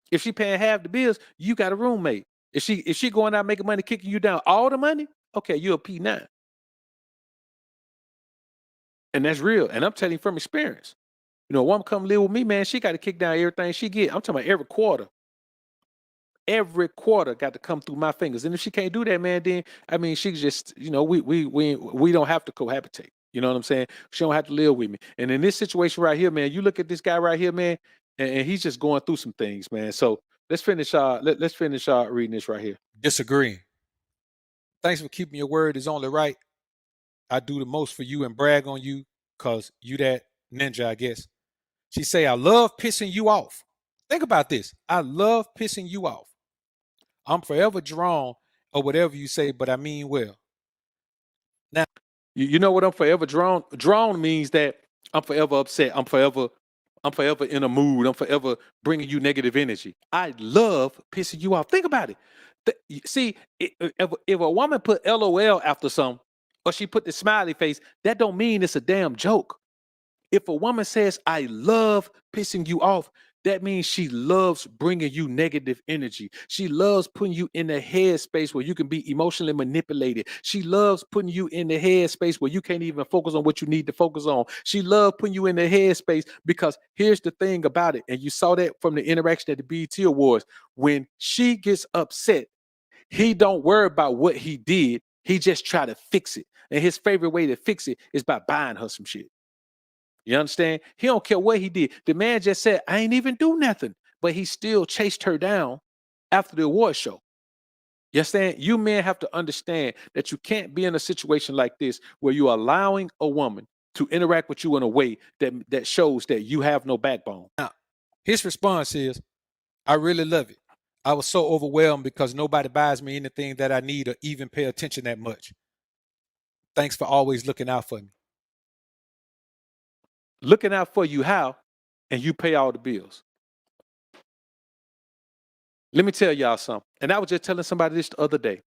If she paying half the bills, you got a roommate. If she going out making money, kicking you down all the money, okay, you're a P9. And that's real. And I'm telling you from experience. You know, a woman come live with me, man, she got to kick down everything she get. I'm talking about every quarter. Every quarter got to come through my fingers. And if she can't do that, man, then I mean, she just, you know, we don't have to cohabitate. You know what I'm saying? She don't have to live with me. And in this situation right here, man, you look at this guy right here, man, and he's just going through some things, man. So let's finish let's finish reading this right here. Disagreeing. Thanks for keeping your word is only right. I do the most for you and brag on you because you that ninja, I guess. She say, I love pissing you off. Think about this. I love pissing you off. I'm forever drawn or whatever you say, but I mean well. Now, you know what I'm forever drawn? Drawn means that I'm forever upset. I'm forever I'm forever in a mood. I'm forever bringing you negative energy. I love pissing you off. Think about it. See, if a woman put LOL after something, or she put the smiley face, that don't mean it's a damn joke. If a woman says, I love pissing you off, that means she loves bringing you negative energy. She loves putting you in the headspace where you can be emotionally manipulated. She loves putting you in the headspace where you can't even focus on what you need to focus on. She loves putting you in the headspace because here's the thing about it. And you saw that from the interaction at the BET Awards. When she gets upset, he don't worry about what he did. He just try to fix it. And his favorite way to fix it is by buying her some shit. You understand? He don't care what he did. The man just said, I ain't even do nothing. But he still chased her down after the award show. You understand? You men have to understand that you can't be in a situation like this where you're allowing a woman to interact with you in a way that shows that you have no backbone. Now, his response is, I really love it. I was so overwhelmed because nobody buys me anything that I need or even pay attention that much. Thanks for always looking out for me. Looking out for you how? And you pay all the bills. Let me tell y'all something. And I was just telling somebody this the other day.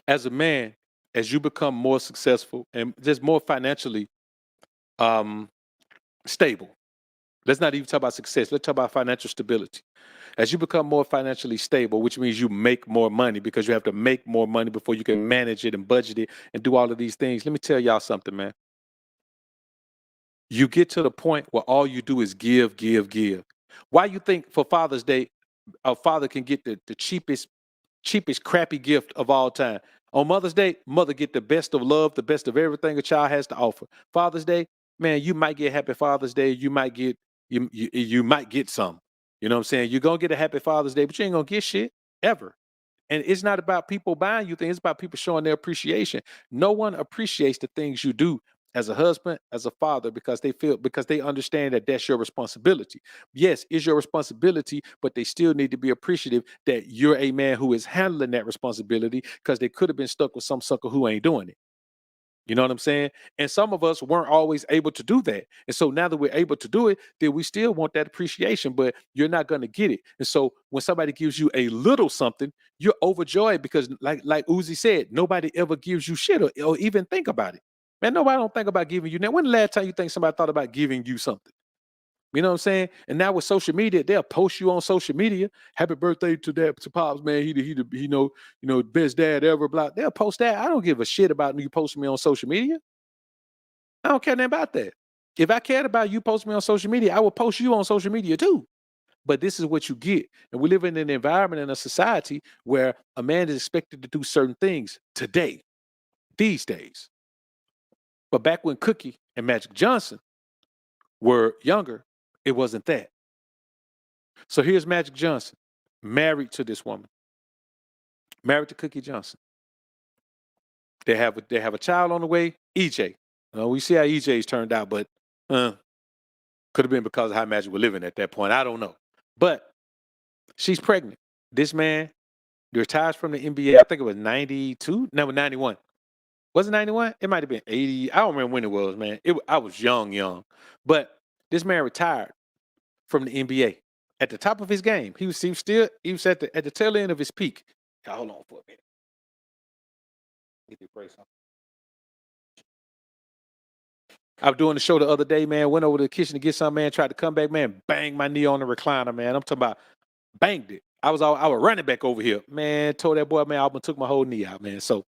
As a man, as you become more successful and just more financially stable, let's not even talk about success. Let's talk about financial stability. As you become more financially stable, which means you make more money because you have to make more money before you can manage it and budget it and do all of these things. Let me tell y'all something, man. You get to the point where all you do is give, give, give. Why you think for Father's Day, a father can get the cheapest crappy gift of all time? On Mother's Day, mother get the best of love, the best of everything a child has to offer. Father's Day, man, you might get Happy Father's Day. You might get you might get some. You know what I'm saying? You're gonna get a Happy Father's Day, but you ain't gonna get shit ever. And it's not about people buying you things, it's about people showing their appreciation. No one appreciates the things you do as a husband, as a father, because they understand that that's your responsibility. Yes, it's your responsibility, but they still need to be appreciative that you're a man who is handling that responsibility, because they could have been stuck with some sucker who ain't doing it. You know what I'm saying? And some of us weren't always able to do that. And so now that we're able to do it, then we still want that appreciation, but you're not going to get it. And so when somebody gives you a little something, you're overjoyed because like Uzi said, nobody ever gives you shit or even think about it. Man, nobody don't think about giving you. Now, when the last time you think somebody thought about giving you something? You know what I'm saying? And now with social media, they'll post you on social media. Happy birthday to Pops, man. He know, best dad ever. Blah. They'll post that. I don't give a shit about you posting me on social media. I don't care nothing about that. If I cared about you posting me on social media, I would post you on social media too. But this is what you get. And we live in an environment and a society where a man is expected to do certain things today, these days. But back when Cookie and Magic Johnson were younger, it wasn't that. So here's Magic Johnson, married to this woman, married to Cookie Johnson. They have a child on the way, EJ. We see how EJ's turned out, but could have been because of how Magic was living at that point. I don't know. But she's pregnant. This man retires from the NBA. I think it was 92, no, 91. Was it 91? It might have been 80. I don't remember when it was, man. I was young. But this man retired from the NBA at the top of his game. He was at the tail end of his peak. Hold on for a minute. Get the brace on. I was doing the show the other day, man. Went over to the kitchen to get some, man. Tried to come back, man. Banged my knee on the recliner, man. I'm talking about banged it. I was running back over here, man. Told that boy, man, I almost took my whole knee out, man. So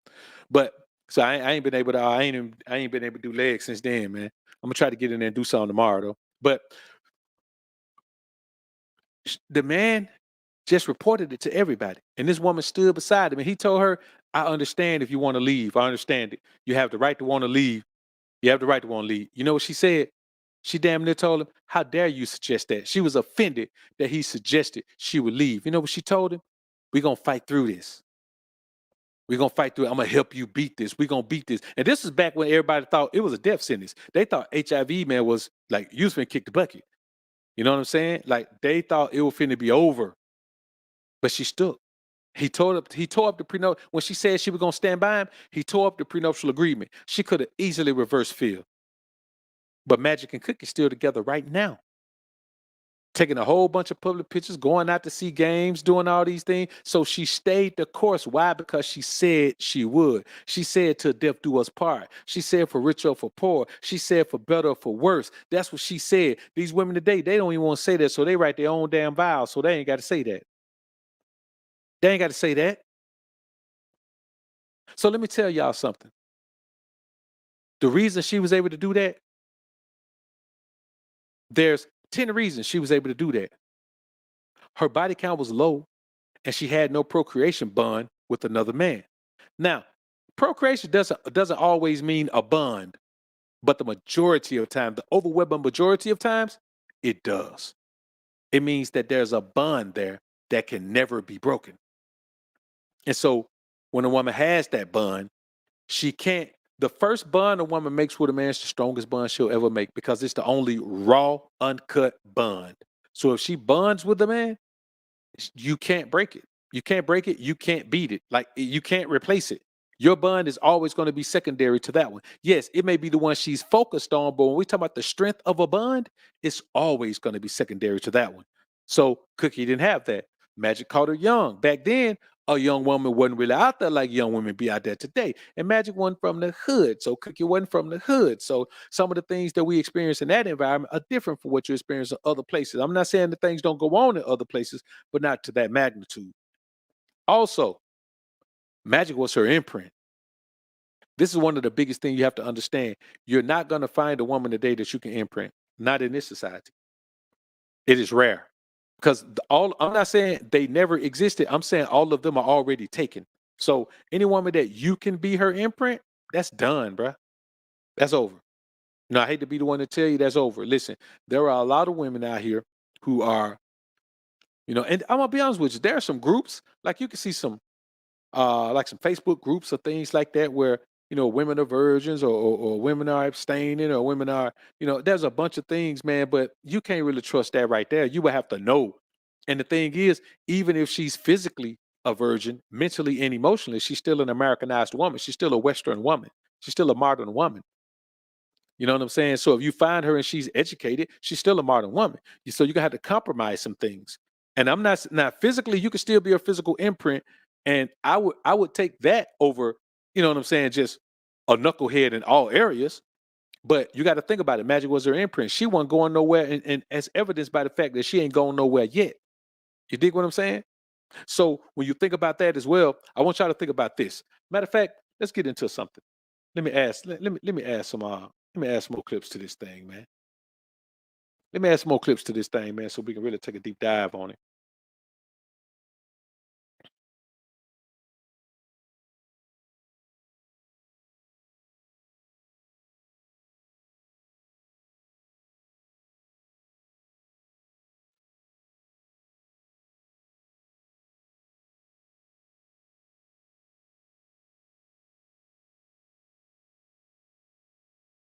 I ain't been able to. I ain't been able to do legs since then, man. I'm gonna try to get in there and do something tomorrow though. But the man just reported it to everybody, and this woman stood beside him, and he told her, "I understand if you want to leave. I understand it. You have the right to want to leave. You have the right to want to leave." You know what she said? She damn near told him, "How dare you suggest that?" She was offended that he suggested she would leave. You know what she told him? "We're gonna fight through this. We're gonna fight through it. I'm gonna help you beat this. We're gonna beat this." And this is back when everybody thought it was a death sentence. They thought HIV, man, was like you was finna kick the bucket. You know what I'm saying? Like they thought it was finna be over. But she stood. He tore up the prenuptial. When she said she was gonna stand by him, he tore up the prenuptial agreement. She could have easily reversed field. But Magic and Cookie still together right now. taking a whole bunch of public pictures, going out to see games, doing all these things. So she stayed the course. Why? Because she said she would. She said till death do us part. She said for rich or for poor. She said for better or for worse. That's what she said. These women today, they don't even want to say that, so they write their own damn vows, so they ain't got to say that. They ain't got to say that. So let me tell y'all something. The reason she was able to do that, there's 10 reasons she was able to do that. Her body count was low, and she had no procreation bond with another man. Now, procreation doesn't always mean a bond, but the majority of time, the overwhelming majority of times, it does. It means that there's a bond there that can never be broken. And so when a woman has that bond, she can't. The first bond a woman makes with a man is the strongest bond she'll ever make because it's the only raw, uncut bond. So if she bonds with a man, you can't break it. You can't break it. You can't beat it. Like you can't replace it. Your bond is always going to be secondary to that one. Yes, it may be the one she's focused on, but when we talk about the strength of a bond, it's always going to be secondary to that one. So Cookie didn't have that. Magic caught her young. Back then, a young woman wasn't really out there like young women be out there today. And Magic wasn't from the hood. So Cookie wasn't from the hood. So some of the things that we experience in that environment are different from what you experience in other places. I'm not saying that things don't go on in other places, but not to that magnitude. Also, Magic was her imprint. This is one of the biggest things you have to understand. You're not going to find a woman today that you can imprint. Not in this society. It is rare. Because I'm not saying they never existed. I'm saying all of them are already taken. So any woman that you can be her imprint, that's done, bruh. That's over. Now, I hate to be the one to tell you that's over. Listen, there are a lot of women out here who are, and I'm gonna be honest with you, there are some groups, like you can see some like some Facebook groups or things like that where women are virgins or women are abstaining or women are there's a bunch of things, man, but you can't really trust that right there. You would have to know. And the thing is, even if she's physically a virgin, mentally and emotionally, she's still an Americanized woman. She's still a Western woman. She's still a modern woman. You know what I'm saying? So if you find her and she's educated, she's still a modern woman. So you're gonna have to compromise some things. And I'm not physically, you can still be a physical imprint. And I would take that over, you know what I'm saying, just a knucklehead in all areas. But you got to think about it. Magic was her imprint. She wasn't going nowhere, and as evidenced by the fact that she ain't going nowhere yet. You dig what I'm saying? So when you think about that as well, I want y'all to think about this. Matter of fact, let's get into something. Let me add some more clips to this thing, man. Let me add some more clips to this thing, man, so we can really take a deep dive on it.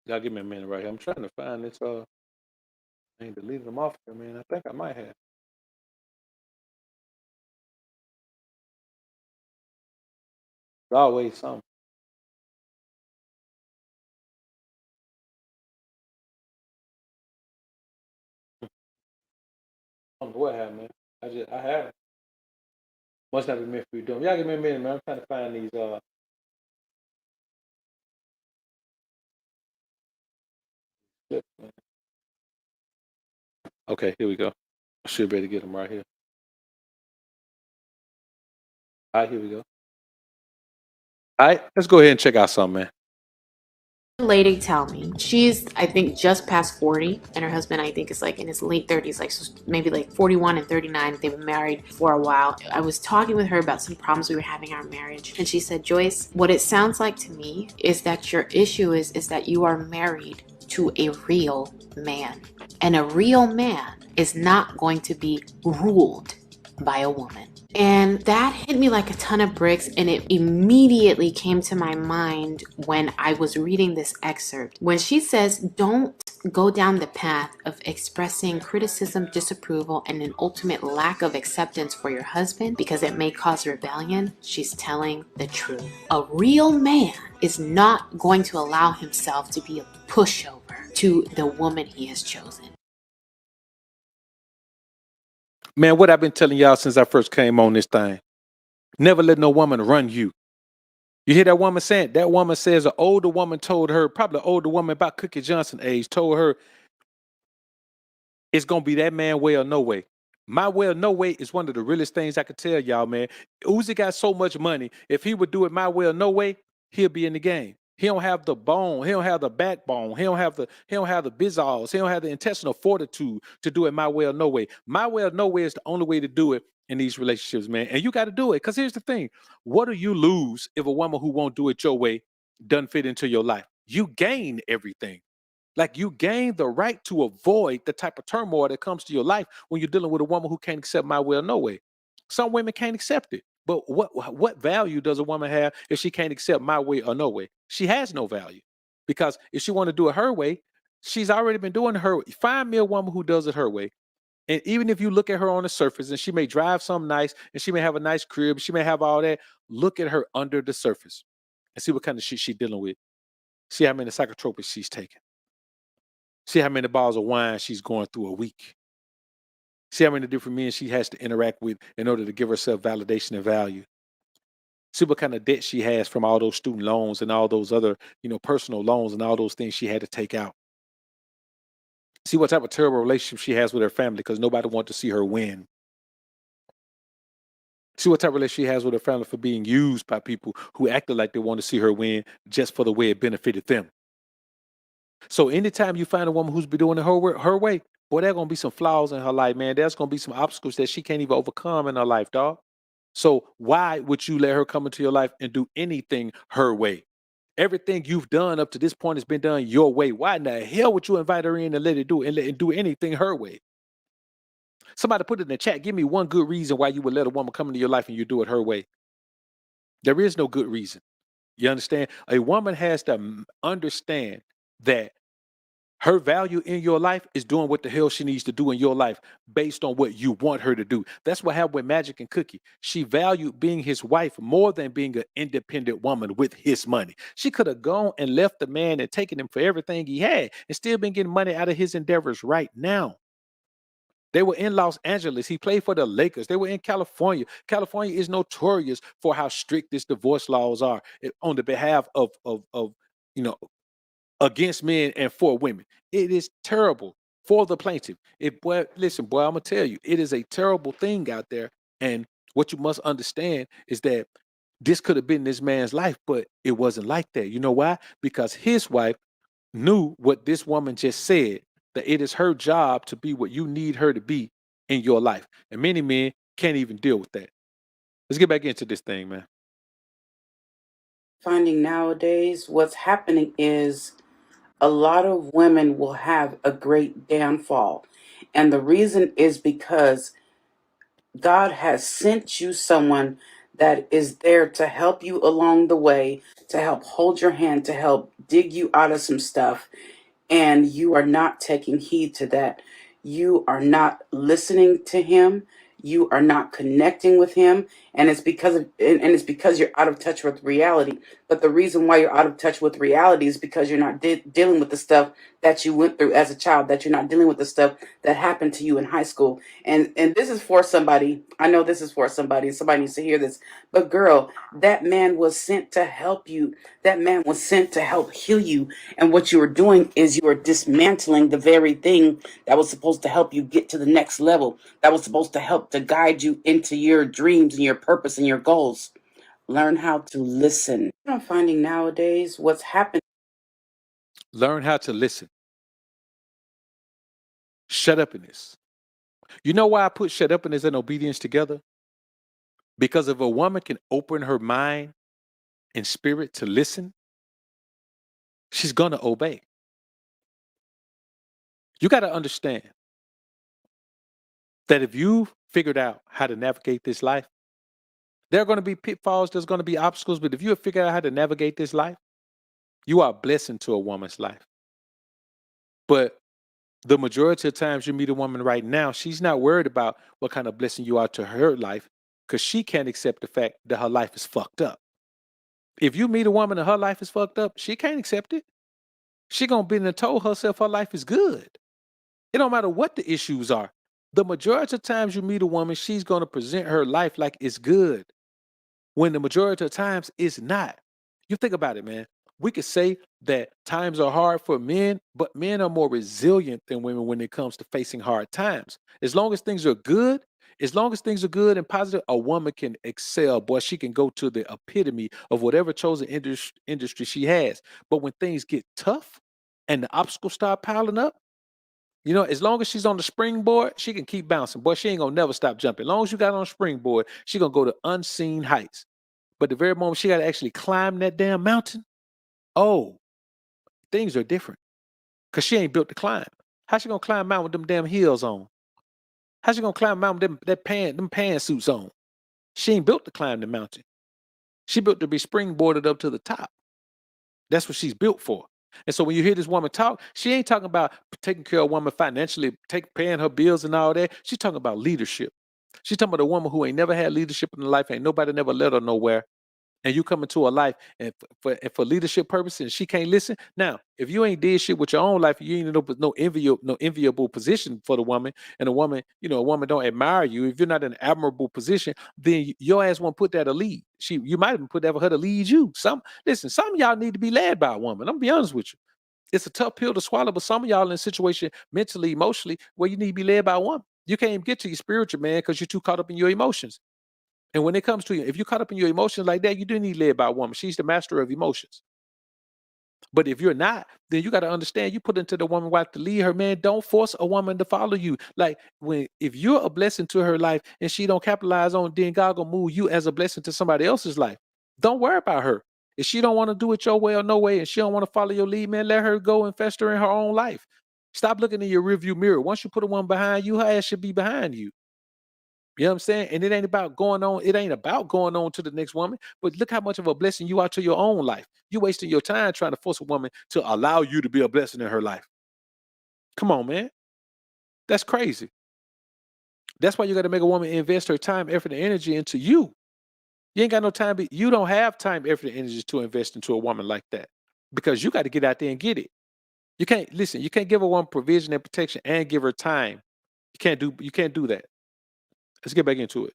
Y'all give me a minute right here. I'm trying to find this. I ain't deleted them off here, man. I think I might have. There's always something. I don't know what happened, man. I have it. Must not be meant for you doing. Y'all give me a minute, man. I'm trying to find these clips, man. Okay, here we go. I should be able to get them right here. All right, here we go. All right, let's go ahead and check out something, man. Lady tell me she's, I think, just past 40, and her husband, I think, is like in his late 30s, like so maybe like 41 and 39. They've been married for a while. I was talking with her about some problems we were having in our marriage, and she said, Joyce, what it sounds like to me is that your issue is that you are married to a real man, and a real man is not going to be ruled by a woman. And that hit me like a ton of bricks, and it immediately came to my mind when I was reading this excerpt. When she says, don't go down the path of expressing criticism, disapproval, and an ultimate lack of acceptance for your husband because it may cause rebellion, she's telling the truth. A real man is not going to allow himself to be a pushover to the woman he has chosen. Man, what I've been telling y'all since I first came on this thing. Never let no woman run you. You hear that woman saying? That woman says an older woman told her, probably an older woman about Cookie Johnson age, told her it's going to be that man way or no way. My way or no way is one of the realest things I could tell y'all, man. Uzi got so much money. If he would do it my way or no way, he'll be in the game. He don't have the bone. He don't have the backbone. He don't have the bizzles. He don't have the intestinal fortitude to do it my way or no way. My way or no way is the only way to do it in these relationships, man. And you got to do it. Because here's the thing. What do you lose if a woman who won't do it your way doesn't fit into your life? You gain everything. Like you gain the right to avoid the type of turmoil that comes to your life when you're dealing with a woman who can't accept my way or no way. Some women can't accept it. But what value does a woman have if she can't accept my way or no way? She has no value. Because if she want to do it her way, she's already been doing her. Find me a woman who does it her way. And even if you look at her on the surface and she may drive something nice and she may have a nice crib, she may have all that, look at her under the surface and see what kind of shit she's dealing with. See how many psychotropics she's taking. See how many bottles of wine she's going through a week. See how many different men she has to interact with in order to give herself validation and value. See what kind of debt she has from all those student loans and all those other, personal loans and all those things she had to take out. See what type of terrible relationship she has with her family because nobody wants to see her win. See what type of relationship she has with her family for being used by people who acted like they want to see her win just for the way it benefited them. So anytime you find a woman who's been doing it her way, boy, there are gonna be some flaws in her life, man. There's gonna be some obstacles that she can't even overcome in her life, dog. So why would you let her come into your life and do anything her way? Everything you've done up to this point has been done your way. Why in the hell would you invite her in and let it do and do anything her way? Somebody put it in the chat. Give me one good reason why you would let a woman come into your life and you do it her way. There is no good reason. You understand? A woman has to understand that her value in your life is doing what the hell she needs to do in your life based on what you want her to do. That's what happened with Magic and Cookie. She valued being his wife more than being an independent woman with his money. She could have gone and left the man and taken him for everything he had and still been getting money out of his endeavors right now. They were in Los Angeles. He played for the Lakers. They were in California. California is notorious for how strict its divorce laws are on the behalf of you know against men and for women. It is terrible for the plaintiff. Listen, boy, I'm gonna tell you, it is a terrible thing out there. And what you must understand is that this could have been this man's life, but it wasn't like that. You know why? Because his wife knew what this woman just said, that it is her job to be what you need her to be in your life. And many men can't even deal with that. Let's get back into this thing, man. Finding nowadays, what's happening is a lot of women will have a great downfall. And the reason is because God has sent you someone that is there to help you along the way, to help hold your hand, to help dig you out of some stuff. And you are not taking heed to that. You are not listening to him. You are not connecting with him, and it's because you're out of touch with reality. But the reason why you're out of touch with reality is because you're not dealing with the stuff that you went through as a child, that you're not dealing with the stuff that happened to you in high school. And this is for somebody. I know this is for somebody. Somebody needs to hear this. But girl, that man was sent to help you. That man was sent to help heal you. And what you are doing is you are dismantling the very thing that was supposed to help you get to the next level, that was supposed to help to guide you into your dreams and your purpose and your goals. Learn how to listen. I'm finding nowadays what's happening. Learn how to listen. Shut up in this. You know why I put shut up in this and obedience together? Because if a woman can open her mind and spirit to listen, she's going to obey. You got to understand that if you've figured out how to navigate this life, there are going to be pitfalls, there's going to be obstacles, but if you have figured out how to navigate this life, you are a blessing to a woman's life. But the majority of times you meet a woman right now, she's not worried about what kind of blessing you are to her life because she can't accept the fact that her life is fucked up. If you meet a woman and her life is fucked up, she can't accept it. She gonna be and told herself her life is good. It don't matter what the issues are. The majority of times you meet a woman, she's going to present her life like it's good, when the majority of times it's not. You think about it, man. We could say that times are hard for men, but men are more resilient than women when it comes to facing hard times. As long as things are good, and positive, a woman can excel. Boy, she can go to the epitome of whatever chosen industry she has. But when things get tough and the obstacles start piling up, as long as she's on the springboard, she can keep bouncing. Boy, she ain't gonna never stop jumping. As long as you got on a springboard, she gonna go to unseen heights. But the very moment she got to actually climb that damn mountain, oh, things are different. Cause she ain't built to climb. How she gonna climb a mountain with them damn heels on? How she gonna climb a mountain with them pantsuits on? She ain't built to climb the mountain. She built to be springboarded up to the top. That's what she's built for. And so when you hear this woman talk, she ain't talking about taking care of a woman financially, paying her bills and all that. She's talking about leadership. She's talking about a woman who ain't never had leadership in her life, ain't nobody never led her nowhere. And you come into her life and for leadership purposes, and she can't listen. Now, if you ain't did shit with your own life, you ain't no enviable position for the woman, and a woman don't admire you. If you're not in an admirable position, then your ass won't put that to lead. You might even put that for her to lead you. Some of y'all need to be led by a woman. I'm gonna be honest with you. It's a tough pill to swallow, but some of y'all in a situation mentally, emotionally, where you need to be led by a woman. You can't even get to your spiritual man because you're too caught up in your emotions. And when it comes to you, if you're caught up in your emotions like that, you do need led by a woman. She's the master of emotions. But if you're not, then you got to understand you put into the woman wife to lead her, man. Don't force a woman to follow you. Like if you're a blessing to her life and she don't capitalize on, then God gonna move you as a blessing to somebody else's life. Don't worry about her. If she don't want to do it your way or no way, and she don't want to follow your lead, man, let her go and fester in her own life. Stop looking in your rearview mirror. Once you put a woman behind you, her ass should be behind you. You know what I'm saying? And it ain't about going on. It ain't about going on to the next woman. But look how much of a blessing you are to your own life. You wasting your time trying to force a woman to allow you to be a blessing in her life. Come on, man. That's crazy. That's why you got to make a woman invest her time, effort, and energy into you. You ain't got no time. You don't have time, effort, and energy to invest into a woman like that because you got to get out there and get it. You can't listen. You can't give a woman provision and protection and give her time. You can't do that. Let's get back into it.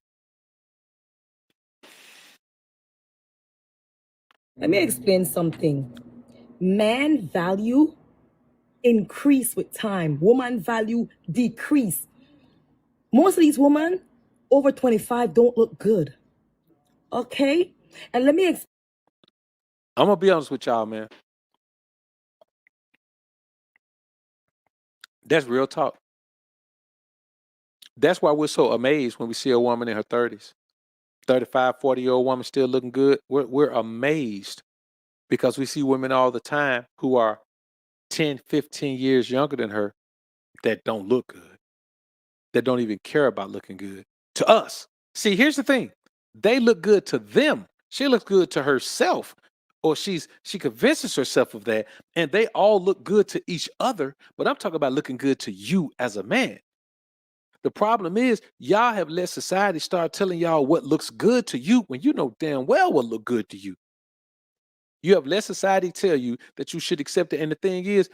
Let me explain something. Man value increase with time. Woman value decrease. Most of these women over 25 don't look good. Okay? And let me I'm gonna be honest with y'all, man. That's real talk. That's why we're so amazed when we see a woman in her 30s, 35, 40-year-old woman still looking good. We're amazed because we see women all the time who are 10, 15 years younger than her that don't look good, that don't even care about looking good to us. See, here's the thing. They look good to them. She looks good to herself, or she convinces herself of that, and they all look good to each other. But I'm talking about looking good to you as a man. The problem is y'all have let society start telling y'all what looks good to you when you know damn well what look good to you. You have let society tell you that you should accept it. And the thing is,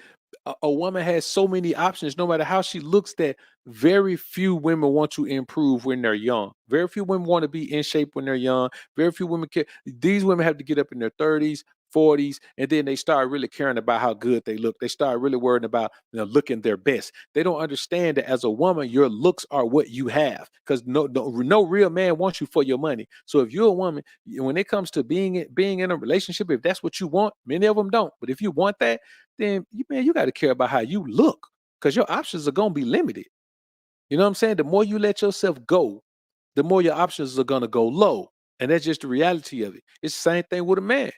a woman has so many options, no matter how she looks, that very few women want to improve when they're young. Very few women want to be in shape when they're young. Very few women care. These women have to get up in their 30s, 40s, and then they start really caring about how good they look. They start really worrying about looking their best. They don't understand that as a woman, your looks are what you have, because no real man wants you for your money. So if you're a woman, when it comes to being in a relationship, if that's what you want, many of them don't. But if you want that, then you got to care about how you look, because your options are going to be limited. You know what I'm saying? The more you let yourself go, the more your options are going to go low. And that's just the reality of it. It's the same thing with a man.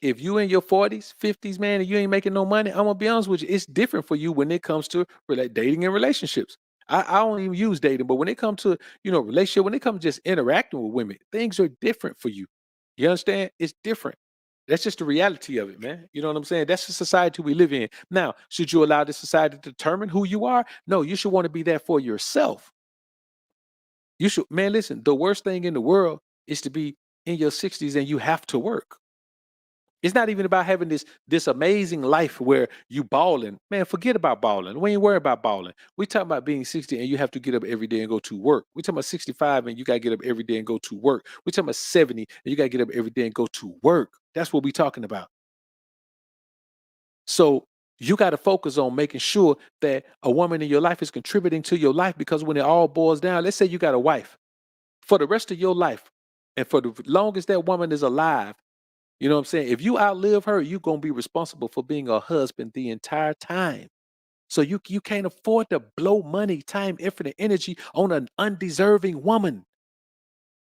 If you in your 40s, 50s, man, and you ain't making no money, I'm going to be honest with you. It's different for you when it comes to dating and relationships. I don't even use dating, but when it comes to, relationship, when it comes to just interacting with women, things are different for you. You understand? It's different. That's just the reality of it, man. You know what I'm saying? That's the society we live in. Now, should you allow this society to determine who you are? No, you should want to be that for yourself. You should, man, listen, the worst thing in the world is to be in your 60s and you have to work. It's not even about having this amazing life where you balling. Man, forget about balling. We ain't worried about balling. We talking about being 60 and you have to get up every day and go to work. We talking about 65 and you got to get up every day and go to work. We talking about 70 and you got to get up every day and go to work. That's what we talking about. So you got to focus on making sure that a woman in your life is contributing to your life, because when it all boils down, let's say you got a wife for the rest of your life, and for the longest that woman is alive, you know what I'm saying? If you outlive her, you're going to be responsible for being a husband the entire time. So you can't afford to blow money, time, effort, and energy on an undeserving woman.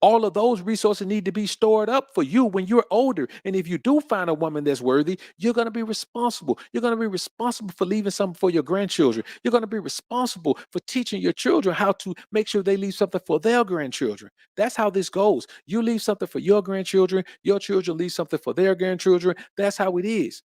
All of those resources need to be stored up for you when you're older. And if you do find a woman that's worthy, you're going to be responsible. You're going to be responsible for leaving something for your grandchildren. You're going to be responsible for teaching your children how to make sure they leave something for their grandchildren. That's how this goes. You leave something for your grandchildren, your children leave something for their grandchildren. That's how it is.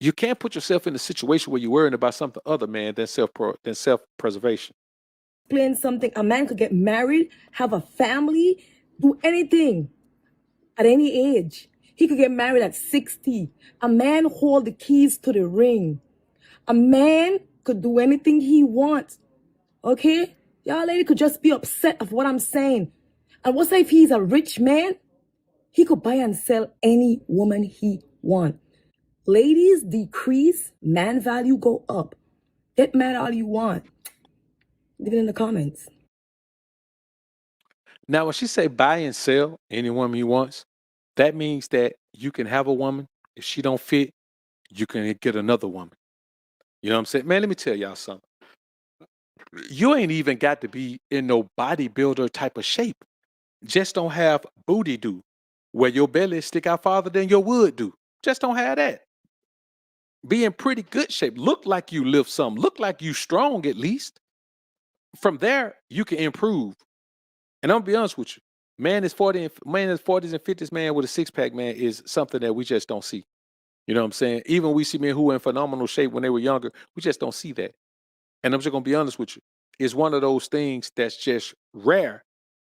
You can't put yourself in a situation where you're worrying about something other, man, than self-preservation. Explain something. A man could get married, have a family, do anything at any age. He could get married at 60. A man hold the keys to the ring. A man could do anything he wants. Okay? Y'all lady could just be upset of what I'm saying. And what's if he's a rich man? He could buy and sell any woman he wants. Ladies decrease, man value go up. Get mad all you want. Leave it in the comments. Now, when she say buy and sell any woman you wants, that means that you can have a woman. If she don't fit, you can get another woman. You know what I'm saying? Man, let me tell y'all something. You ain't even got to be in no bodybuilder type of shape. Just don't have booty do, where your belly stick out farther than your wood do. Just don't have that. Be in pretty good shape. Look like you lift something. Look like you strong at least. From there, you can improve. And I'm gonna be honest with you. Man is 40 and man is 40s and 50s, man, with a six-pack, man, is something that we just don't see. You know what I'm saying? Even we see men who were in phenomenal shape when they were younger, we just don't see that. And I'm just gonna be honest with you. It's one of those things that's just rare.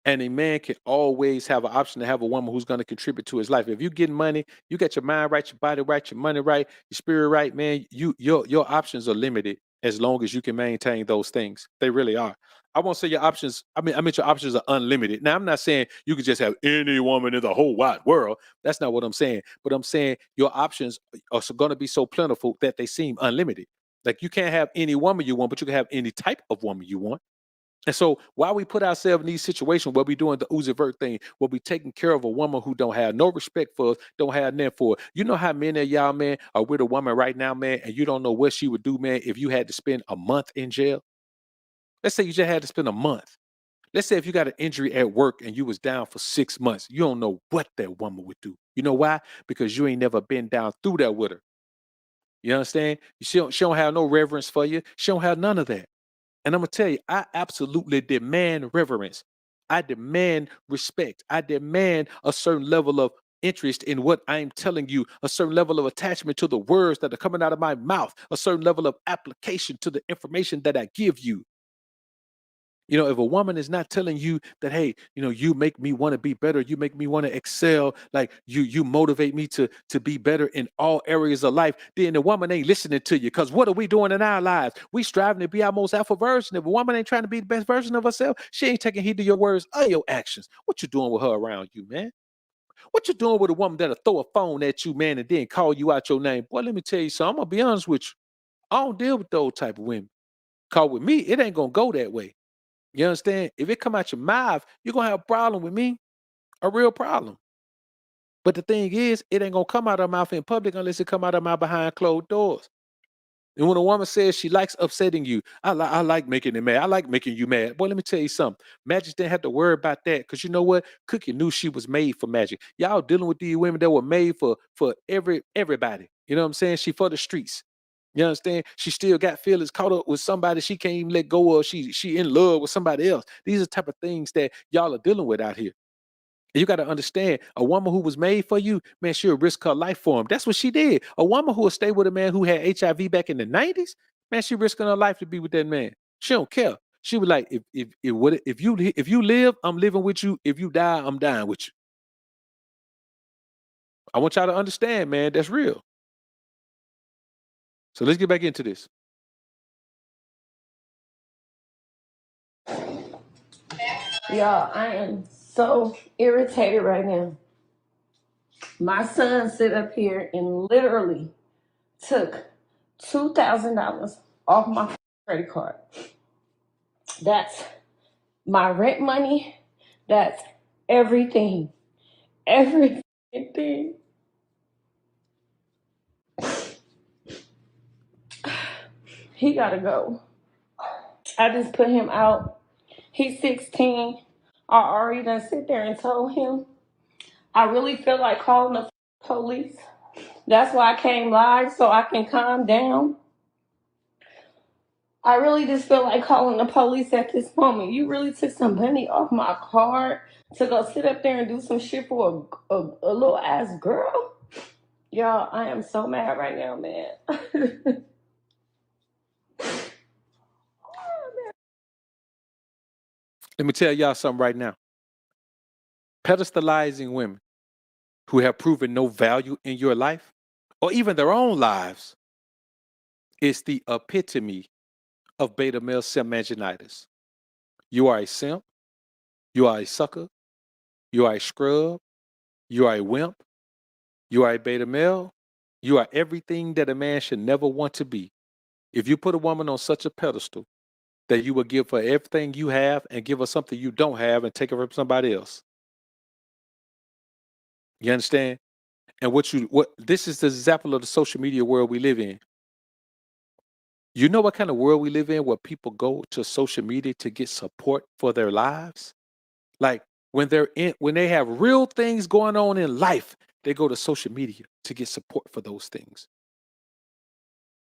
And a man can always have an option to have a woman who's going to contribute to his life. If you getting money, you got your mind right, your body right, your money right, your spirit right, man. Your options are limited as long as you can maintain those things. They really are. I won't say your options. I mean your options are unlimited. Now, I'm not saying you can just have any woman in the whole wide world. That's not what I'm saying. But I'm saying your options are going to be so plentiful that they seem unlimited. Like you can't have any woman you want, but you can have any type of woman you want. And so while we put ourselves in these situations where we doing the Uzi Vert thing, where we taking care of a woman who don't have no respect for us, don't have nothing for us. You know how many of y'all, man, are with a woman right now, man, and you don't know what she would do, man, if you had to spend a month in jail? Let's say you just had to spend a month. Let's say if you got an injury at work and you was down for 6 months, you don't know what that woman would do. You know why? Because you ain't never been down through that with her. You understand? She don't have no reverence for you. She don't have none of that. And I'm gonna tell you, I absolutely demand reverence. I demand respect. I demand a certain level of interest in what I'm telling you, a certain level of attachment to the words that are coming out of my mouth, a certain level of application to the information that I give you. You know, if a woman is not telling you that, hey, you know, you make me want to be better, you make me want to excel, like you motivate me to be better in all areas of life, then the woman ain't listening to you. Because what are we doing in our lives? We striving to be our most alpha version. If a woman ain't trying to be the best version of herself, she ain't taking heed to your words or your actions. What you doing with her around you, man? What you doing with a woman that'll throw a phone at you, man, and then call you out your name? Boy, let me tell you something. I'm gonna be honest with you. I don't deal with those type of women. Cause with me, it ain't gonna go that way. You understand? If it come out your mouth, you're gonna have a problem with me, a real problem. But the thing is, it ain't gonna come out of her mouth in public unless it come out of her mouth behind closed doors. And when a woman says she likes upsetting you, I like making it mad. I like making you mad. Boy, let me tell you something. Magic didn't have to worry about that because you know what? Cookie knew she was made for Magic. Y'all dealing with these women that were made for everybody. You know what I'm saying? She for the streets. You understand? She still got feelings caught up with somebody she can't even let go of. She in love with somebody else. These are the type of things that y'all are dealing with out here. And you got to understand, a woman who was made for you, man, she'll risk her life for him. That's what she did. A woman who will stay with a man who had HIV back in the 90s, man, she risking her life to be with that man. She don't care. She was like, if you live, I'm living with you. If you die, I'm dying with you. I want y'all to understand, man, that's real. So let's get back into this. Y'all, I am so irritated right now. My son sit up here and literally took $2,000 off my credit card. That's my rent money. That's everything. Everything. He gotta go. I just put him out. He's 16. I already done sit there and told him I really feel like calling the police. That's why I came live, so I can calm down. I really just feel like calling the police at this moment. You really took some money off my card to go sit up there and do some shit for a little ass girl? Y'all, I am so mad right now, man. Let me tell y'all something right now. Pedestalizing women who have proven no value in your life or even their own lives is the epitome of beta male simp-manginitis. You are a simp. You are a sucker. You are a scrub. You are a wimp. You are a beta male. You are everything that a man should never want to be. If you put a woman on such a pedestal that you will give her everything you have and give her something you don't have and take it from somebody else. You understand? And what this is the example of the social media world we live in. You know what kind of world we live in where people go to social media to get support for their lives? Like when they have real things going on in life, they go to social media to get support for those things.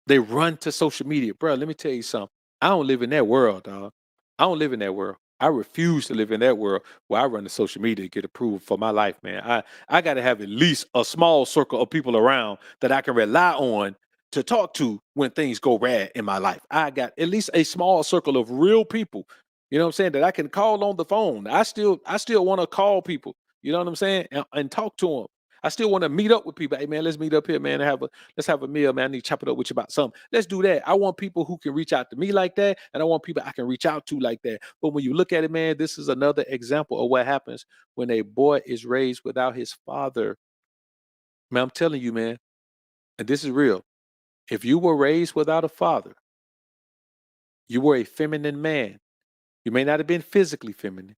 They run to social media. Bro, let me tell you something. I don't live in that world, dog. I don't live in that world. I refuse to live in that world where I run to social media to get approval for my life, man. I got to have at least a small circle of people around that I can rely on to talk to when things go bad in my life. I got at least a small circle of real people, you know what I'm saying, that I can call on the phone. I still want to call people, you know what I'm saying, and talk to them. I still want to meet up with people. Hey, man, let's meet up here, man, and let's have a meal, man. I need to chop it up with you about something. Let's do that. I want people who can reach out to me like that, and I want people I can reach out to like that. But when you look at it, man, this is another example of what happens when a boy is raised without his father. Man, I'm telling you, man, and this is real. If you were raised without a father, you were a feminine man. You may not have been physically feminine,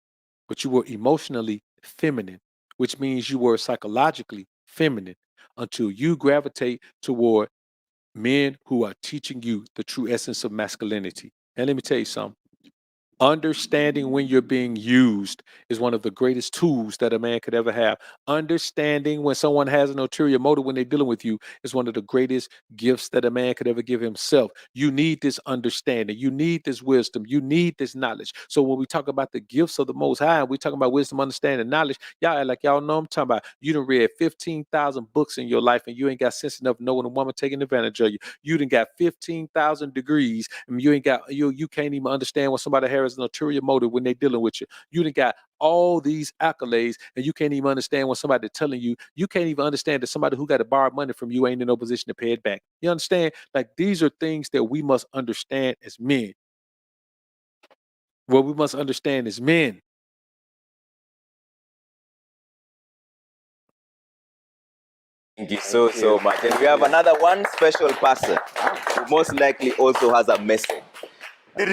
but you were emotionally feminine, which means you were psychologically feminine until you gravitate toward men who are teaching you the true essence of masculinity. And let me tell you something. Understanding when you're being used is one of the greatest tools that a man could ever have. Understanding when someone has an ulterior motive when they're dealing with you is one of the greatest gifts that a man could ever give himself. You need this understanding. You need this wisdom. You need this knowledge. So when we talk about the gifts of the Most High, and we talking about wisdom, understanding, knowledge, y'all like y'all know I'm talking about. You done read 15,000 books in your life and you ain't got sense enough to know when a woman taking advantage of you. You done got 15,000 degrees and you can't even understand when somebody has an ulterior motive when they're dealing with you. You done got all these accolades and you can't even understand when somebody telling you. You can't even understand that somebody who got to borrow money from you ain't in no position to pay it back. You understand? Like these are things that we must understand as men. What we must understand as men. Thank you so much. And we have another one special person who most likely also has a message. The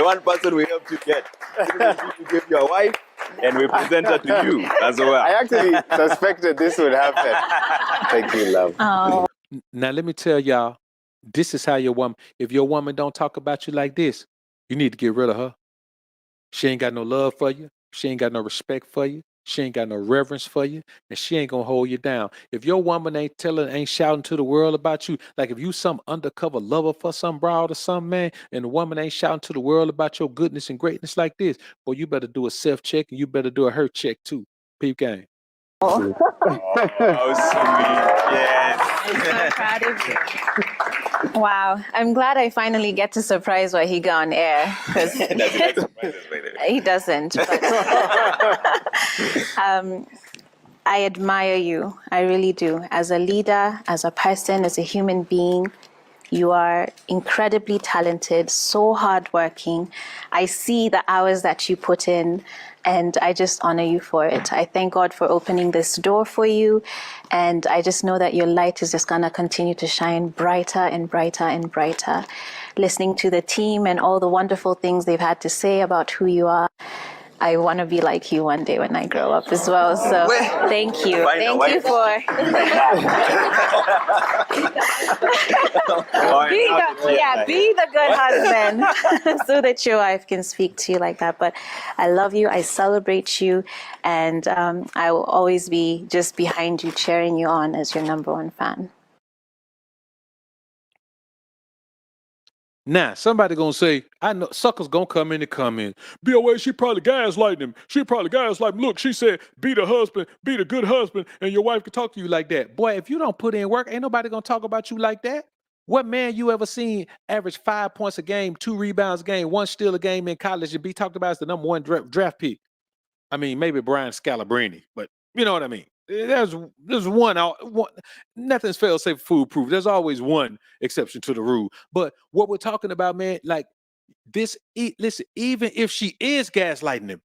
one person we helped you get. We gave you a wife and we present her to you as well. I actually suspected this would happen. Thank you, love. Oh. Now let me tell y'all, this is how your woman, if your woman don't talk about you like this, you need to get rid of her. She ain't got no love for you. She ain't got no respect for you. She ain't got no reverence for you, and she ain't gonna hold you down. If your woman ain't shouting to the world about you, like if you some undercover lover for some broad or some man, and the woman ain't shouting to the world about your goodness and greatness like this, boy, you better do a self-check and you better do a hurt check too. Peep game. Oh, sweet. Yes. I'm so proud of you. Wow, I'm glad I finally get to surprise why he got on air, because he doesn't. But I admire you. I really do. As a leader, as a person, as a human being, you are incredibly talented, so hardworking. I see the hours that you put in, and I just honor you for it. I thank God for opening this door for you, and I just know that your light is just gonna continue to shine brighter and brighter and brighter. Listening to the team and all the wonderful things they've had to say about who you are, I want to be like you one day when I grow up as well. So thank you. Thank you for be the good husband so that your wife can speak to you like that. But I love you. I celebrate you. And I will always be just behind you, cheering you on as your number one fan. Now, somebody gonna say, I know suckers gonna come in and comment. B.A.N, she probably gaslighting him. She probably gaslighting him. Look, she said, be the husband, be the good husband, and your wife can talk to you like that. Boy, if you don't put in work, ain't nobody gonna talk about you like that. What man you ever seen average 5 points a game, 2 rebounds a game, 1 steal a game in college and be talked about as the number 1 draft pick? I mean, maybe Brian Scalabrine, but you know what I mean. There's one. Nothing's fail safe foolproof. There's always one exception to the rule. But what we're talking about, man, like this. Listen, even if she is gaslighting him,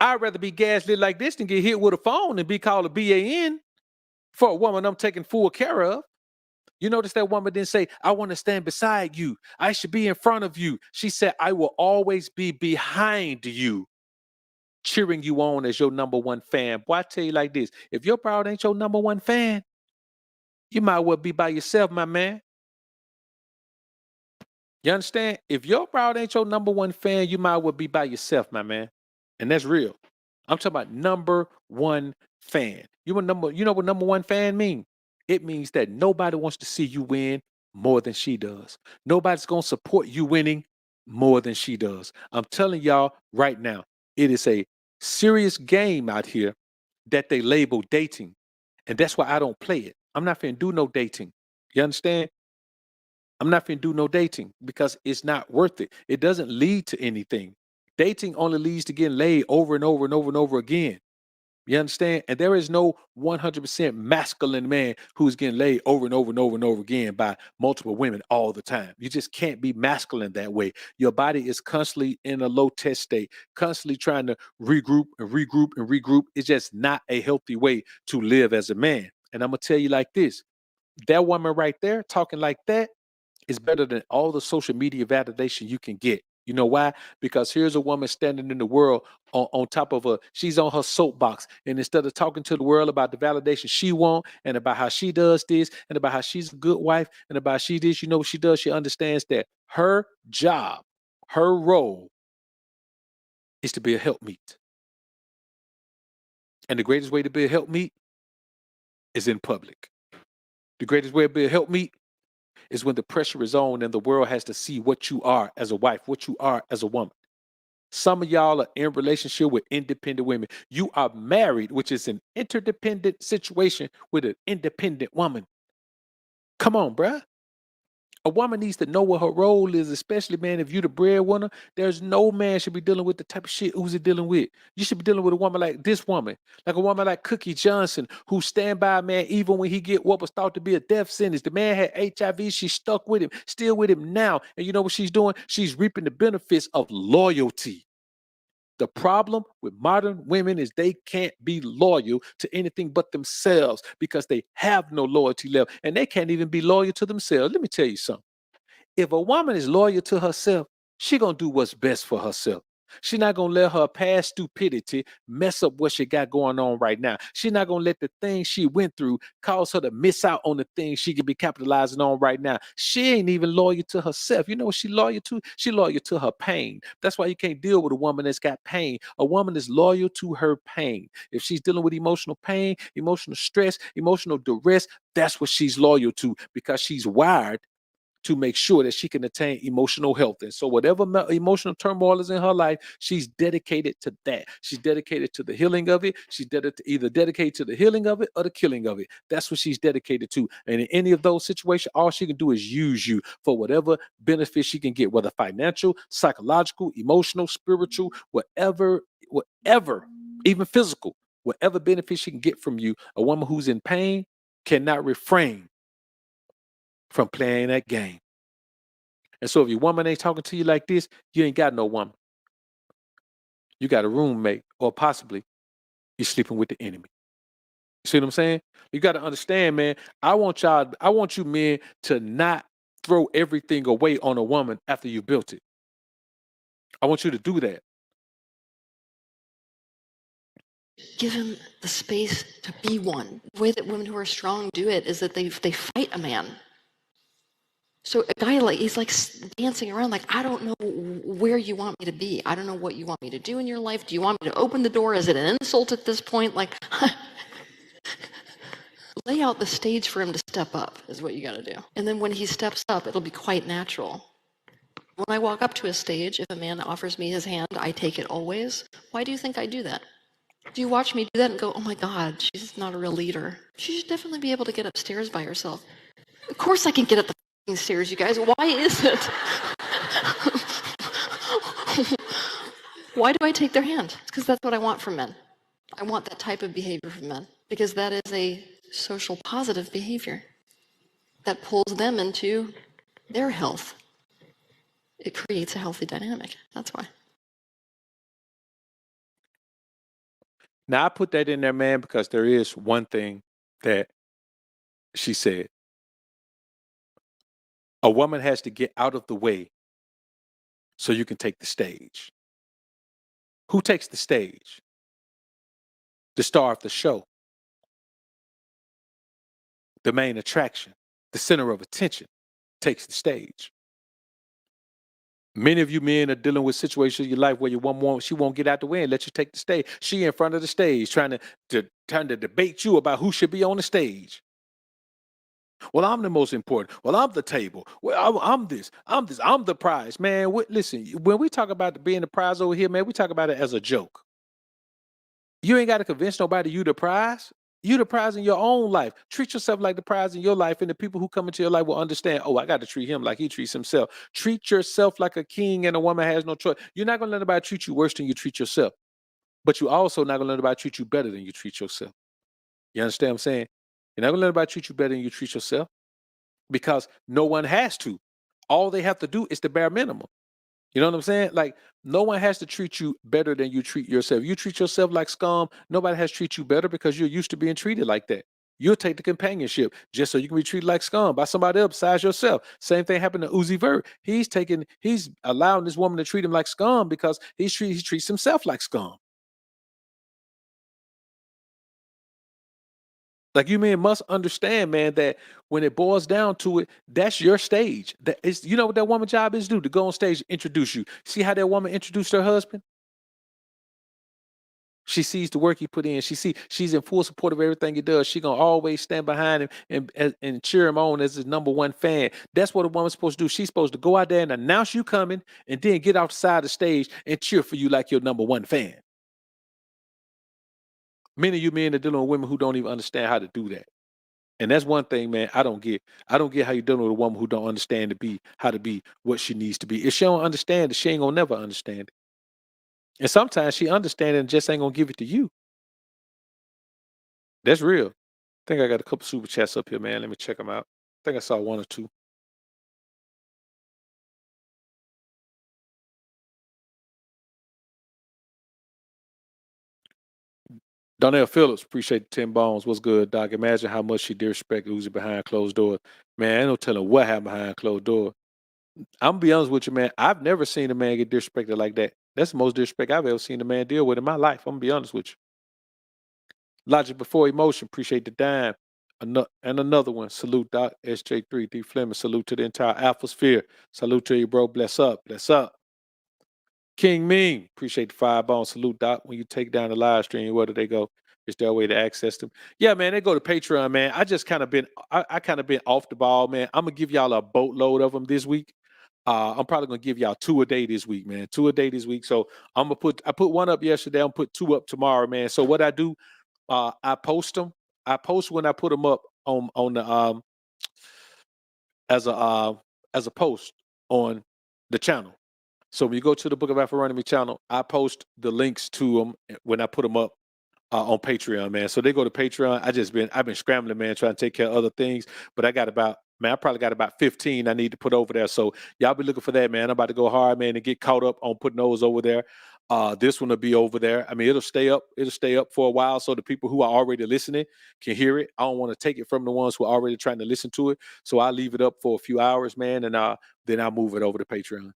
I'd rather be gaslit like this than get hit with a phone and be called a B.A.N for a woman I'm taking full care of. You notice that woman didn't say, I want to stand beside you. I should be in front of you. She said, I will always be behind you, cheering you on as your number 1 fan. Boy, I tell you like this, if your broad ain't your number 1 fan, you might well be by yourself, my man. You understand? If your broad ain't your number 1 fan, you might well be by yourself, my man. And that's real. I'm talking about number 1 fan. You know what number 1 fan mean? It means that nobody wants to see you win more than she does. Nobody's gonna support you winning more than she does. I'm telling y'all right now, it is a serious game out here that they label dating. And that's why I don't play it. I'm not finna do no dating. You understand? I'm not finna do no dating because it's not worth it. It doesn't lead to anything. Dating only leads to getting laid over and over and over and over again. You understand? And there is no 100% masculine man who's getting laid over and over and over and over again by multiple women all the time. You just can't be masculine that way. Your body is constantly in a low test state, constantly trying to regroup and regroup and regroup. It's just not a healthy way to live as a man. And I'm going to tell you like this, that woman right there talking like that is better than all the social media validation you can get. You know why? Because here's a woman standing in the world on top of she's on her soapbox. And instead of talking to the world about the validation she wants and about how she does this and about how she's a good wife and about she this, you know what she does? She understands that her job, her role is to be a helpmeet. And the greatest way to be a helpmeet is in public. The greatest way to be a helpmeet is when the pressure is on and the world has to see what you are as a wife, what you are as a woman. Some of y'all are in relationship with independent women. You are married, which is an interdependent situation with an independent woman. Come on, bruh. A woman needs to know what her role is, especially, man, if you're the breadwinner. There's no man should be dealing with the type of shit who's it dealing with. You should be dealing with a woman like this woman, like a woman like Cookie Johnson, who stand by, man, even when he get what was thought to be a death sentence. The man had HIV, she's stuck with him, still with him now. And you know what she's doing? She's reaping the benefits of loyalty. The problem with modern women is they can't be loyal to anything but themselves because they have no loyalty left and they can't even be loyal to themselves. Let me tell you something. If a woman is loyal to herself, she gonna do what's best for herself. She's not gonna let her past stupidity mess up what she got going on right now. She's not gonna let the things she went through cause her to miss out on the things she could be capitalizing on right now. She ain't even loyal to herself. You know what she loyal to? She loyal to her pain. That's why you can't deal with a woman that's got pain. A woman is loyal to her pain. If she's dealing with emotional pain, emotional stress, emotional duress, that's what she's loyal to because she's wired to make sure that she can attain emotional health. And so whatever emotional turmoil is in her life, she's dedicated to that. She's dedicated to the healing of it. She's either dedicated to the healing of it or the killing of it. That's what she's dedicated to. And in any of those situations, all she can do is use you for whatever benefit she can get, whether financial, psychological, emotional, spiritual, whatever, even physical, whatever benefit she can get from you. A woman who's in pain cannot refrain from playing that game. And so if your woman ain't talking to you like this, you ain't got no woman. You got a roommate, or possibly you're sleeping with the enemy. You see what I'm saying? You got to understand, man. I want you men to not throw everything away on a woman after you built it. I want you to do that. Give him the space to be one. The way that women who are strong do it is that they fight a man. So a guy he's like dancing around like, I don't know where you want me to be. I don't know what you want me to do in your life. Do you want me to open the door? Is it an insult at this point? Like, lay out the stage for him to step up is what you got to do. And then when he steps up, it'll be quite natural. When I walk up to a stage, if a man offers me his hand, I take it always. Why do you think I do that? Do you watch me do that and go, oh my God, she's not a real leader? She should definitely be able to get upstairs by herself. Of course I can get up the f***ing stairs, you guys. Why is it? Why do I take their hand? It's because that's what I want from men. I want that type of behavior from men because that is a social positive behavior that pulls them into their health. It creates a healthy dynamic. That's why. Now I put that in there, man, because there is one thing that she said. A woman has to get out of the way so you can take the stage. Who takes the stage? The star of the show. The main attraction, the center of attention, takes the stage. Many of you men are dealing with situations in your life where your woman she won't get out the way and let you take the stage. She in front of the stage trying to debate you about who should be on the stage. Well, I'm the most important. Well, I'm the table. Well, I'm this. I'm the prize. Man, listen, when we talk about being the prize over here, man, we talk about it as a joke. You ain't got to convince nobody you the prize. You the prize in your own life. Treat yourself like the prize in your life, and the people who come into your life will understand, oh, I got to treat him like he treats himself. Treat yourself like a king, and a woman has no choice. You're not going to let anybody treat you worse than you treat yourself. But you also not going to let anybody treat you better than you treat yourself. You understand what I'm saying? You're not going to let anybody treat you better than you treat yourself because no one has to. All they have to do is the bare minimum. You know what I'm saying? Like, no one has to treat you better than you treat yourself. You treat yourself like scum, nobody has to treat you better because you're used to being treated like that. You'll take the companionship just so you can be treated like scum by somebody else besides yourself. Same thing happened to Vert. He's allowing this woman to treat him like scum because he treats himself like scum. Like, you men must understand, man, that when it boils down to it, that's your stage. That is, you know what that woman's job is to do? To go on stage, introduce you. See how that woman introduced her husband? She sees the work he put in. She's in full support of everything he does. She gonna always stand behind him and cheer him on as his number one fan. That's what a woman's supposed to do. She's supposed to go out there and announce you coming, and then get outside the stage and cheer for you like your number one fan. Many of you men are dealing with women who don't even understand how to do that. And that's one thing, man, I don't get. I don't get how you're dealing with a woman who don't understand how to be what she needs to be. If she don't understand it, she ain't gonna never understand it. And sometimes she understands it and just ain't gonna give it to you. That's real. I think I got a couple super chats up here, man. Let me check them out. I think I saw one or two. Donnell Phillips, appreciate the 10 bones. What's good, Doc? Imagine how much she disrespected Uzi behind closed doors. Man, ain't no telling what happened behind closed doors. I'm gonna be honest with you, man. I've never seen a man get disrespected like that. That's the most disrespect I've ever seen a man deal with in my life. I'm gonna be honest with you. Logic before emotion, appreciate the dime. And another one, salute Doc SJ3, D Fleming, salute to the entire Alpha Sphere. Salute to you, bro. Bless up, bless up. King Mean, appreciate the 5 bones. Salute Doc when you take down the live stream. Where do they go? Is there a way to access them? Yeah, man, they go to Patreon, man. I just kind of been, I kind of been off the ball, man. I'm gonna give y'all a boatload of them this week. I'm probably gonna give y'all 2 a day this week, man. 2 a day this week. So I put one up yesterday. I'm put 2 up tomorrow, man. So what I do, I post them. I post when I put them up on the as a as a post on the channel. So when you go to the Book of AlphaRonomy channel, I post the links to them when I put them up on Patreon, man. So they go to Patreon. I've been scrambling, man, trying to take care of other things. But I probably got about 15 I need to put over there. So y'all be looking for that, man. I'm about to go hard, man, and get caught up on putting those over there. This one will be over there. I mean, it'll stay up for a while so the people who are already listening can hear it. I don't want to take it from the ones who are already trying to listen to it. So I leave it up for a few hours, man, and then I'll move it over to Patreon.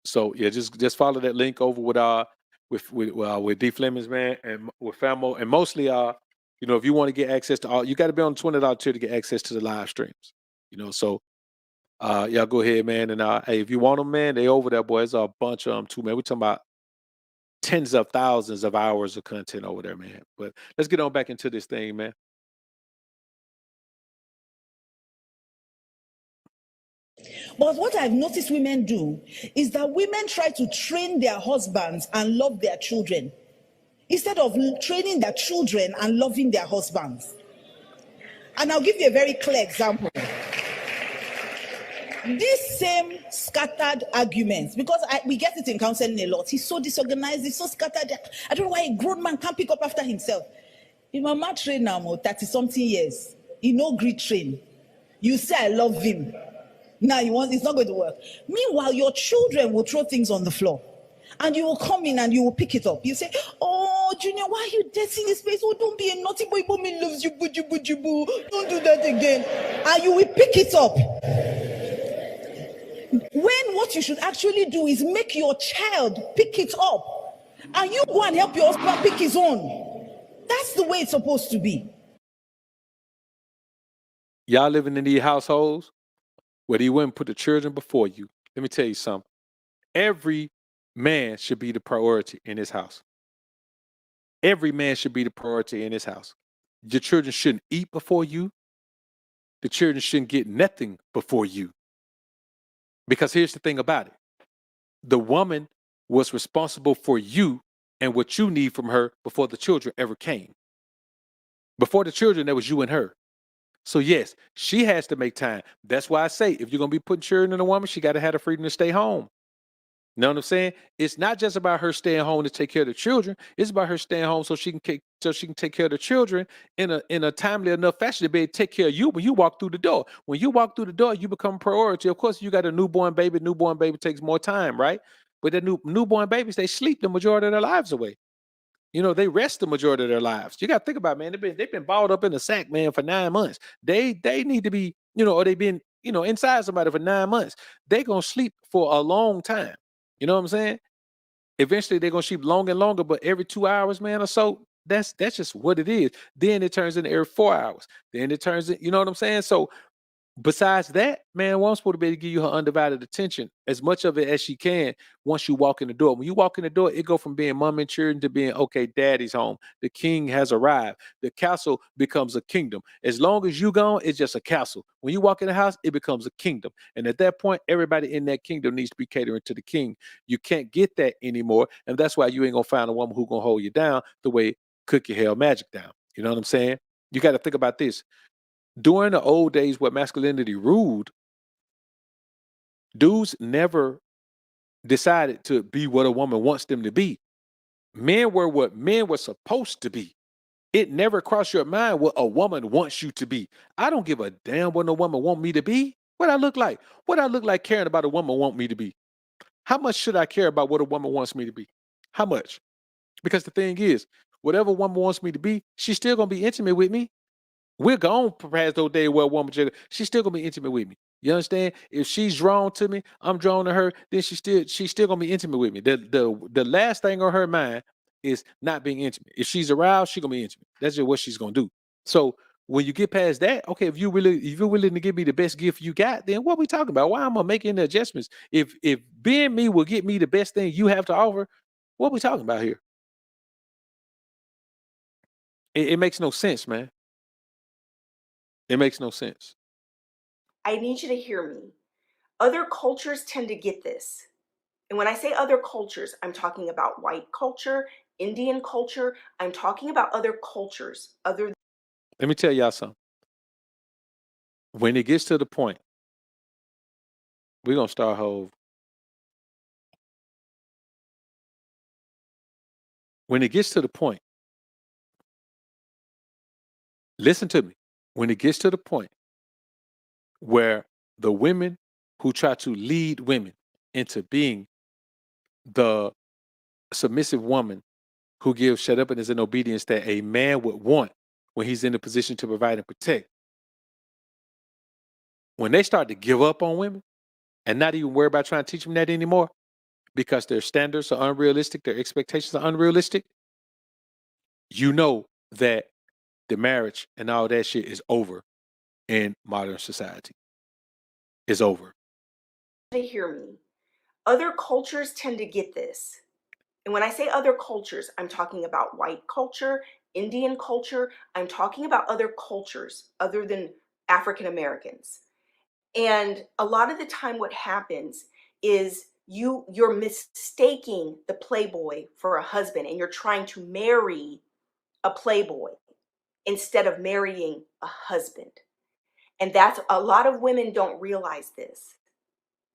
So yeah, just follow that link over with D Flemings, man, and with Famo, and mostly if you want to get access to all, you got to be on the $20 tier to get access to the live streams. So y'all go ahead, man, and hey, if you want them, man, they over there, boy. There's a bunch of them too, man. We're talking about tens of thousands of hours of content over there, man. But let's get on back into this thing, man. But what I've noticed women do is that women try to train their husbands and love their children instead of training their children and loving their husbands. And I'll give you a very clear example. This same scattered arguments, because we get it in counseling a lot. He's so disorganized, he's so scattered. I don't know why a grown man can't pick up after himself. If my man train now, 30-something years, he no great train. You say I love him. Now it's not going to work. Meanwhile, your children will throw things on the floor. And you will come in and you will pick it up. You say, oh, Junior, why are you dirtying this place? Oh, don't be a naughty boy. Mommy loves you. Boo. Don't do that again. And you will pick it up. When what you should actually do is make your child pick it up. And you go and help your husband pick his own. That's the way it's supposed to be. Y'all living in these households where they wouldn't put the children before you. Let me tell you something. Every man should be the priority in this house. Every man should be the priority in this house. Your children shouldn't eat before you. The children shouldn't get nothing before you. Because here's the thing about it. The woman was responsible for you and what you need from her before the children ever came. Before the children, that was you and her. So yes, she has to make time. That's why I say, if you're going to be putting children in a woman, she got to have the freedom to stay home. You know what I'm saying? It's not just about her staying home to take care of the children. It's about her staying home so she can take care of the children in a timely enough fashion to be able to take care of you when you walk through the door. When you walk through the door, you become a priority. Of course, you got a newborn baby. Newborn baby takes more time, right? But the newborn babies, they sleep the majority of their lives away. They rest the majority of their lives. You got to think about it, man. They've been balled up in a sack, man, for 9 months. They need to be, or they've been, inside somebody for 9 months. They're gonna sleep for a long time. You know what I'm saying? Eventually they're gonna sleep longer and longer, but every 2 hours, man, or so, that's just what it is. Then it turns into every 4 hours. Then it turns in, you know what I'm saying? So besides that, man, one's supposed to be able to give you her undivided attention, as much of it as she can once you walk in the door. When you walk in the door, it go from being mom and children to being, okay, daddy's home. The king has arrived. The castle becomes a kingdom. As long as you gone, it's just a castle. When you walk in the house, it becomes a kingdom. And at that point, everybody in that kingdom needs to be catering to the king. You can't get that anymore. And that's why you ain't gonna find a woman who's gonna hold you down the way Cookie held Magic down. You know what I'm saying? You got to think about this. During the old days where masculinity ruled, dudes never decided to be what a woman wants them to be. Men were what men were supposed to be. It never crossed your mind what a woman wants you to be. I don't give a damn what a woman want me to be. What I look like? What I look like caring about a woman want me to be? How much should I care about what a woman wants me to be? How much? Because the thing is, whatever a woman wants me to be, she's still gonna be intimate with me. We're gone past those days where a woman, she's still gonna be intimate with me. You understand? If she's drawn to me, I'm drawn to her, then she's still gonna be intimate with me. The last thing on her mind is not being intimate. If she's aroused, she's gonna be intimate. That's just what she's gonna do. So when you get past that, okay, if you're willing to give me the best gift you got, then what we talking about? Why am I making the adjustments? If being me will get me the best thing you have to offer, what we talking about here? It makes no sense, man. It makes no sense. I need you to hear me. Other cultures tend to get this. And when I say other cultures, I'm talking about white culture, Indian culture. I'm talking about other cultures, other. Let me tell y'all something. When it gets to the point, we're gonna start Hove. When it gets to the point, listen to me. When it gets to the point where the women who try to lead women into being the submissive woman who gives shut up and is in obedience that a man would want when he's in a position to provide and protect, when they start to give up on women and not even worry about trying to teach them that anymore because their standards are unrealistic, their expectations are unrealistic, you know that the marriage and all that shit is over in modern society. It's over. To hear me. Other cultures tend to get this. And when I say other cultures, I'm talking about white culture, Indian culture. I'm talking about other cultures other than African Americans. And a lot of the time what happens is you're mistaking the playboy for a husband and you're trying to marry a playboy instead of marrying a husband. And that's a lot of women don't realize this.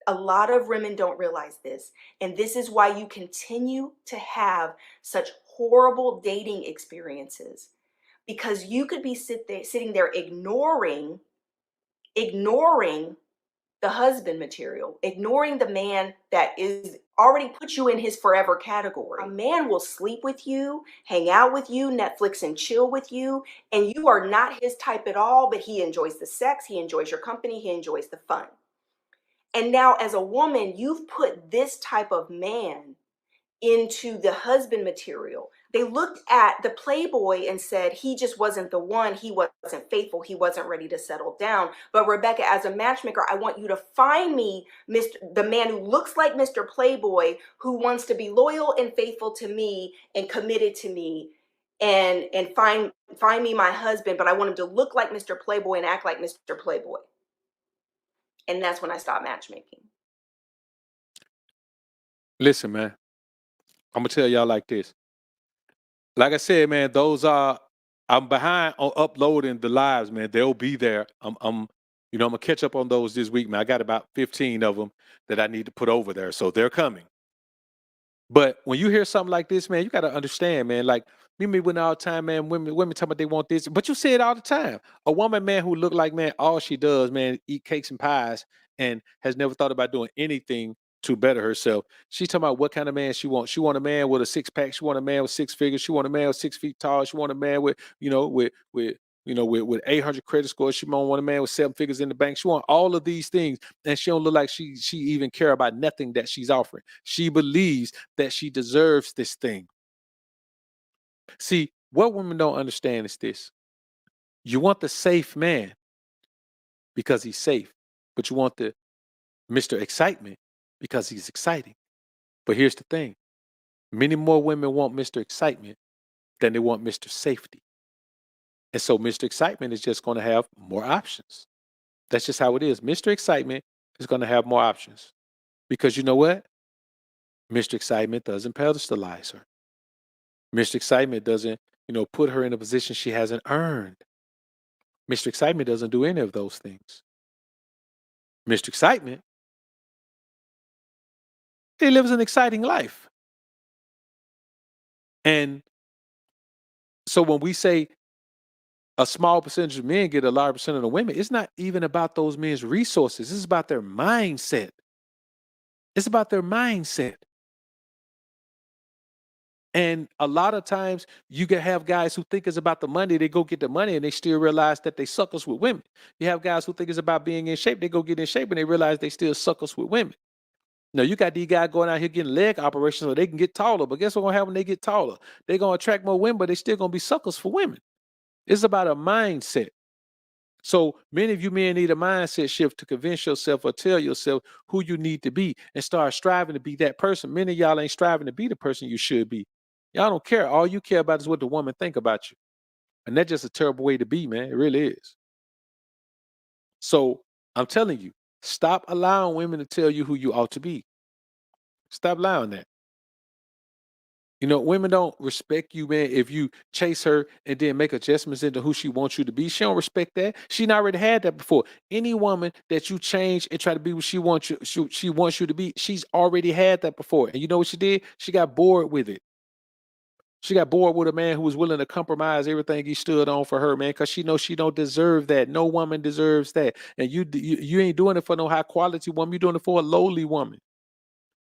A lot of women don't realize this. And this is why you continue to have such horrible dating experiences, because you could be sitting there ignoring the husband material, ignoring the man that is already put you in his forever category. A man will sleep with you, hang out with you, Netflix and chill with you, and you are not his type at all, but he enjoys the sex, he enjoys your company, he enjoys the fun. And now as a woman, you've put this type of man into the husband material. They looked at the playboy and said he just wasn't the one, he wasn't faithful, he wasn't ready to settle down. But Rebecca, as a matchmaker, I want you to find me the man who looks like Mr. Playboy, who wants to be loyal and faithful to me and committed to me, and find me my husband, but I want him to look like Mr. Playboy and act like Mr. Playboy. And that's when I stopped matchmaking. Listen, man, I'm gonna tell y'all like this. Like I said, man, I'm behind on uploading the lives, man. They'll be there. I'm gonna catch up on those this week, man. I got about 15 of them that I need to put over there, so they're coming. But when you hear something like this, man, you got to understand, man. Like me when all the time, man, women talk about they want this, but you say it all the time. A woman, man, who look like, man, all she does, man, eat cakes and pies and has never thought about doing anything to better herself. She's talking about what kind of man she wants. She want a man with a six pack. She want a man with six figures. She want a man with 6 feet tall. She want a man with, with 800 credit scores. She want a man with 7 figures in the bank. She want all of these things, and she don't look like she even care about nothing that she's offering. She believes that she deserves this thing. See, what women don't understand is this: you want the safe man because he's safe, but you want the Mr. Excitement because he's exciting. But here's the thing: many more women want Mr. Excitement than they want Mr. Safety. And so Mr. Excitement is just going to have more options. That's just how it is. Mr. Excitement is going to have more options. Because you know what? Mr. Excitement doesn't pedestalize her. Mr. Excitement doesn't, put her in a position she hasn't earned. Mr. Excitement doesn't do any of those things. Mr. Excitement, he lives an exciting life. And so when we say a small percentage of men get a large percent of the women, it's not even about those men's resources. It's about their mindset. It's about their mindset. And a lot of times you can have guys who think it's about the money, they go get the money and they still realize that they suckers with women. You have guys who think it's about being in shape, they go get in shape and they realize they still suckers with women. Now you got these guys going out here getting leg operations so they can get taller, but guess what's gonna happen when they get taller? They're gonna attract more women, but they still gonna be suckers for women. It's about a mindset. So many of you men need a mindset shift to convince yourself or tell yourself who you need to be and start striving to be that person. Many of y'all ain't striving to be the person you should be. Y'all don't care. All you care about is what the woman think about you. And that's just a terrible way to be, man. It really is. So I'm telling you, stop allowing women to tell you who you ought to be. Stop allowing that. You know, women don't respect you, man, if you chase her and then make adjustments into who she wants you to be. She don't respect that. She done already had that before. Any woman that you change and try to be what she wants you, she wants you to be, she's already had that before. And you know what she did? She got bored with it. She got bored with a man who was willing to compromise everything he stood on for her, man, because she knows she don't deserve that. No woman deserves that. And you ain't doing it for no high quality woman. You're doing it for a lowly woman.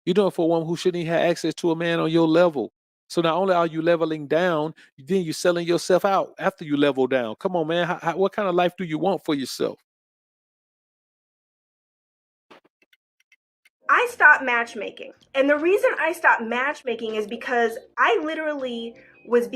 You're doing it for a woman who shouldn't even have access to a man on your level. So not only are you leveling down, then you're selling yourself out after you level down. Come on, man. What kind of life do you want for yourself? I stopped matchmaking. And the reason I stopped matchmaking is because I literally was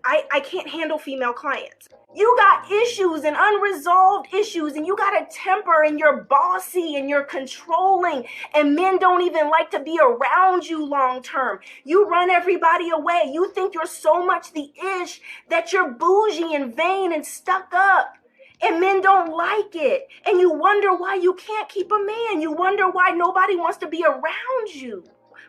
I can't handle female clients. You got issues and unresolved issues, and you got a temper, and you're bossy and you're controlling, and men don't even like to be around you long term. You run everybody away. You think you're so much the ish that you're bougie and vain and stuck up. And men don't like it. And you wonder why you can't keep a man. You wonder why nobody wants to be around you.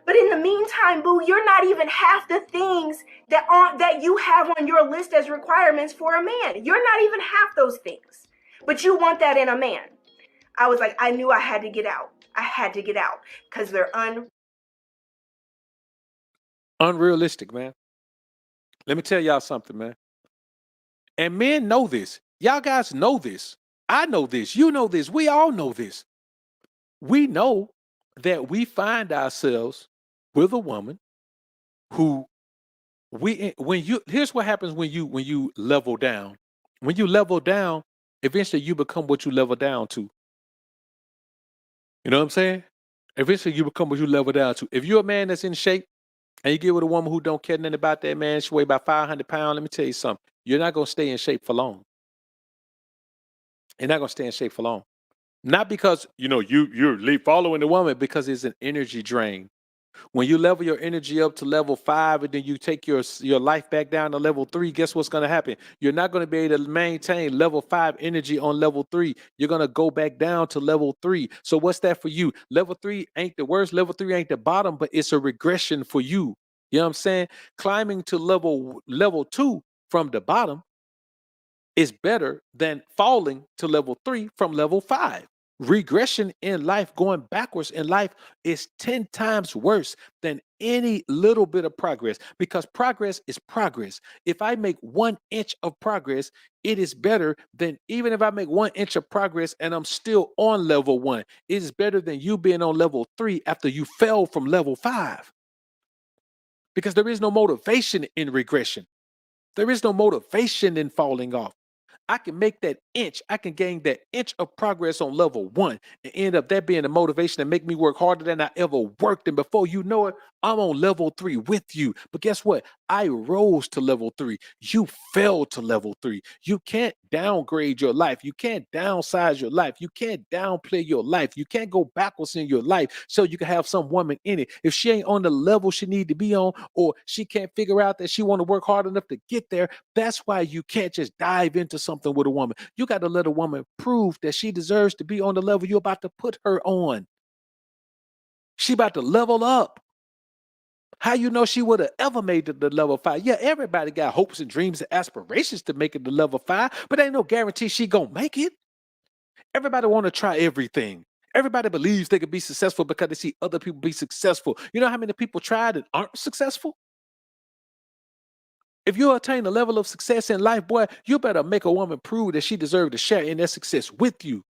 But in the meantime, boo, you're not even half the things that you have on your list as requirements for a man. You're not even half those things. But you want that in a man. I was like, I knew I had to get out. I had to get out because they're Unrealistic, man. Let me tell y'all something, man. And men know this. Y'all guys know this. I know this. You know this. We all know this. We know that we find ourselves with a woman who here's what happens when you level down. When you level down, eventually you become what you level down to. You know what I'm saying? Eventually you become what you level down to. If you're a man that's in shape and you get with a woman who don't care nothing about that man, she weigh about 500 pounds, let me tell you something. You're not going to stay in shape for long. You're not going to stay in shape for long. Not because, you're following the woman, because it's an energy drain. When you level your energy up to level 5 and then you take your life back down to level 3, guess what's going to happen? You're not going to be able to maintain level 5 energy on level 3. You're going to go back down to level 3. So what's that for you? Level 3 ain't the worst. Level 3 ain't the bottom, but it's a regression for you. You know what I'm saying? Climbing to level 2 from the bottom is better than falling to level 3 from level 5. Regression in life, going backwards in life, is 10 times worse than any little bit of progress, because progress is progress. If I make 1 inch of progress, it is better than, even if I make 1 inch of progress and I'm still on level 1, it is better than you being on level 3 after you fell from level 5. Because there is no motivation in regression. There is no motivation in falling off. I can make that inch, I can gain that inch of progress on level 1 and end up that being the motivation to make me work harder than I ever worked. And before you know it, I'm on level 3 with you. But guess what? I rose to level 3. You fell to level 3. You can't downgrade your life. You can't downsize your life. You can't downplay your life. You can't go backwards in your life so you can have some woman in it. If she ain't on the level she need to be on, or she can't figure out that she want to work hard enough to get there, that's why you can't just dive into something with a woman. You got to let a woman prove that she deserves to be on the level you're about to put her on. She about to level up. How you know she would have ever made it to level 5? Yeah, everybody got hopes and dreams and aspirations to make it to level 5, but ain't no guarantee she gonna make it. Everybody want to try everything. Everybody believes they could be successful because they see other people be successful. You know how many people tried and aren't successful? If you attain a level of success in life, boy, you better make a woman prove that she deserves to share in that success with you.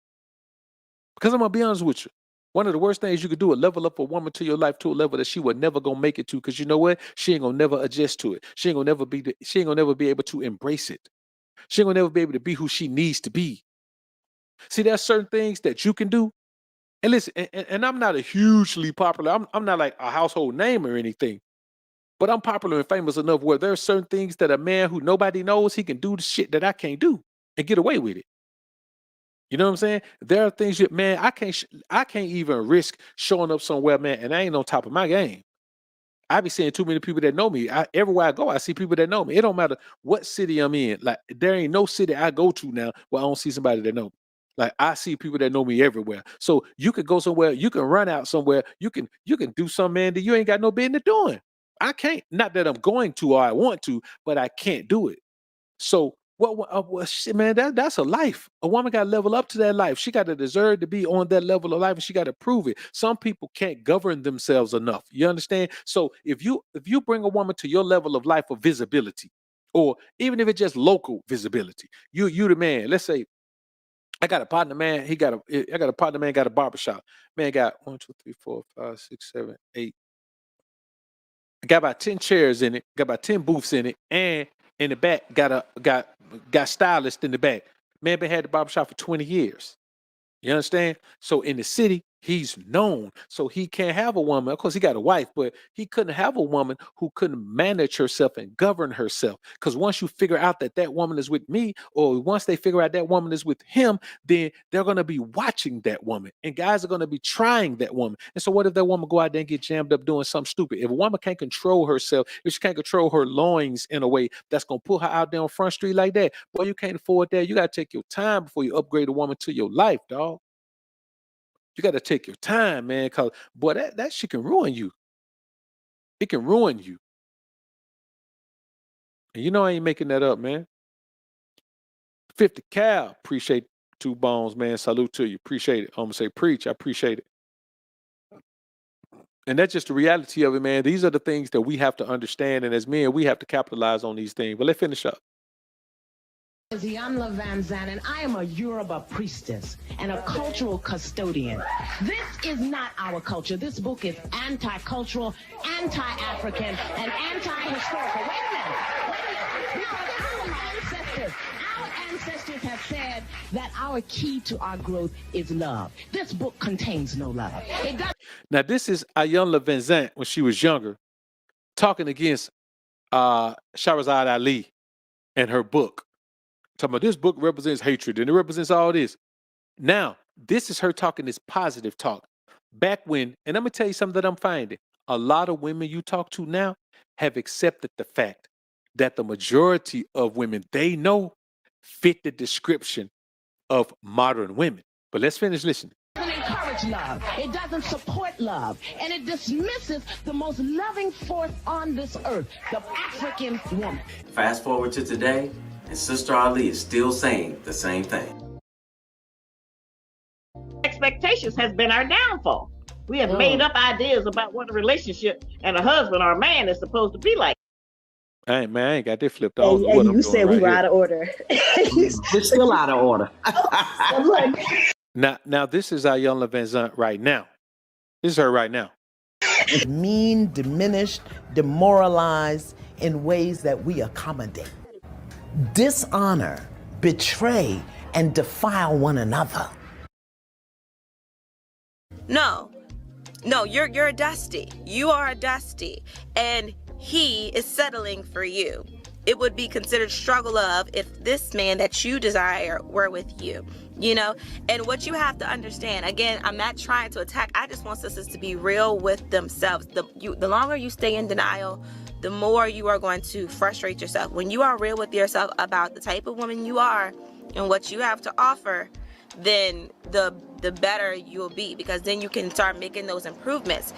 Because I'm going to be honest with you. One of the worst things you could do is level up a woman to your life to a level that she would never gonna make it to. Because you know what? She ain't gonna never adjust to it. She ain't gonna never be able to embrace it. She ain't gonna never be able to be who she needs to be. See, there's certain things that you can do. And listen, and I'm not a hugely popular, I'm not like a household name or anything. But I'm popular and famous enough where there are certain things that a man who nobody knows, he can do the shit that I can't do and get away with it. You know what I'm saying? There are things that, man, I can't even risk showing up somewhere, man, and I ain't on top of my game. I be seeing too many people that know me. Everywhere I go, I see people that know me. It don't matter what city I'm in. Like there ain't no city I go to now where I don't see somebody that know me. Like I see people that know me everywhere. So you could go somewhere, you can run out somewhere, you can do something, man, that you ain't got no business doing. I can't. Not that I'm going to or I want to, but I can't do it. So shit, man, that's a life. A woman got to level up to that life. She got to deserve to be on that level of life, and she got to prove it. Some people can't govern themselves enough. You understand? So if you bring a woman to your level of life of visibility, or even if it's just local visibility, you the man. Let's say I got a partner, man. I got a partner, man. Got a barbershop. Man got 1, 2, 3, 4, 5, 6, 7, 8. I got about 10 chairs in it, got about 10 booths in it, and in the back got stylists in the back. Man been had the barbershop for 20 years. You understand? So in the city, he's known. So he can't have a woman. Of course, he got a wife, but he couldn't have a woman who couldn't manage herself and govern herself. Because once you figure out that that woman is with me, or once they figure out that woman is with him, then they're going to be watching that woman. And guys are going to be trying that woman. And so what if that woman go out there and get jammed up doing something stupid? If a woman can't control herself, if she can't control her loins in a way that's going to pull her out there on Front Street like that, boy, you can't afford that. You got to take your time before you upgrade a woman to your life, dog. You got to take your time, man, because boy, that shit can ruin you. It can ruin you. And you know I ain't making that up, man. 50 Cal, appreciate 2 bones, man. Salute to you. Appreciate it. I'm gonna say preach. I appreciate it. And that's just the reality of it, man. These are the things that we have to understand, and as men, we have to capitalize on these things. But let's finish up. Is Iyanla Vanzant, and I am a Yoruba priestess and a cultural custodian. This is not our culture. This book is anti-cultural, anti-African, and anti-historical. Wait a minute. Because our ancestors have said that our key to our growth is love. This book contains no love. It does. Now, this is Iyanla Vanzant when she was younger, talking against Shahrazad Ali and her book. Talking about this book represents hatred and it represents all this. Now, this is her talking this positive talk. Back when, and I'm going to tell you something that I'm finding. A lot of women you talk to now have accepted the fact that the majority of women they know fit the description of modern women. But let's finish listening. It doesn't encourage love. It doesn't support love. And it dismisses the most loving force on this earth, the African woman. Fast forward to today, and Sister Ali is still saying the same thing. Expectations has been our downfall. We have made up ideas about what a relationship and a husband or a man is supposed to be like. Hey, man, I ain't got that flipped. Hey, you said we were out of order. We're still out of order. Now, this is Iyanla Vanzant right now. This is her right now. Mean, diminished, demoralized in ways that we accommodate. Dishonor, betray, and defile one another. No, you're a Dusty. You are a Dusty, and he is settling for you. It would be considered struggle love if this man that you desire were with you, you know? And what you have to understand, again, I'm not trying to attack. I just want sisters to be real with themselves. The longer you stay in denial, the more you are going to frustrate yourself. When you are real with yourself about the type of woman you are and what you have to offer, then the better you'll be, because then you can start making those improvements.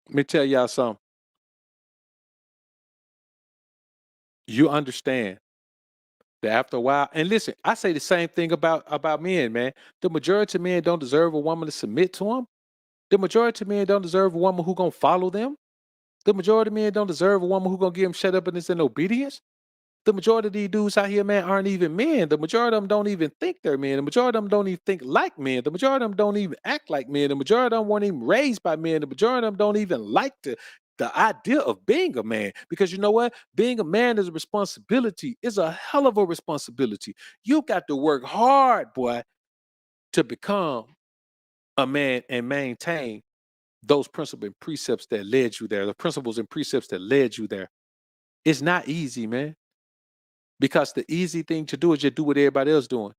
Let me tell y'all something. You understand that after a while, and listen, I say the same thing about men, man. The majority of men don't deserve a woman to submit to them. The majority of men don't deserve a woman who gonna follow them. The majority of men don't deserve a woman who gonna give them shut up and obedience. The majority of these dudes out here, man, aren't even men. The majority of them don't even think they're men. The majority of them don't even think like men. The majority of them don't even act like men. The majority of them weren't even raised by men. The majority of them don't even like the idea of being a man. Because you know what? Being a man is a responsibility. It's a hell of a responsibility. You got to work hard, boy, to become a man and maintain those principles and precepts that led you there. The principles and precepts that led you there. It's not easy, man. Because the easy thing to do is just do what everybody else doing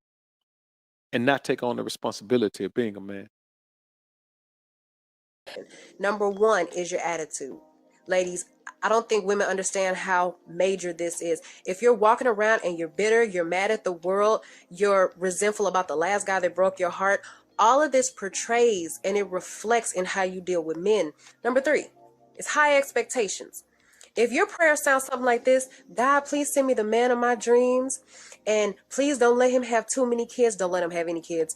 and not take on the responsibility of being a man. Number one is your attitude. Ladies, I don't think women understand how major this is. If you're walking around and you're bitter, you're mad at the world, you're resentful about the last guy that broke your heart, all of this portrays and it reflects in how you deal with men. Number three is high expectations. If your prayer sounds something like this, God, please send me the man of my dreams, and please don't let him have too many kids. Don't let him have any kids.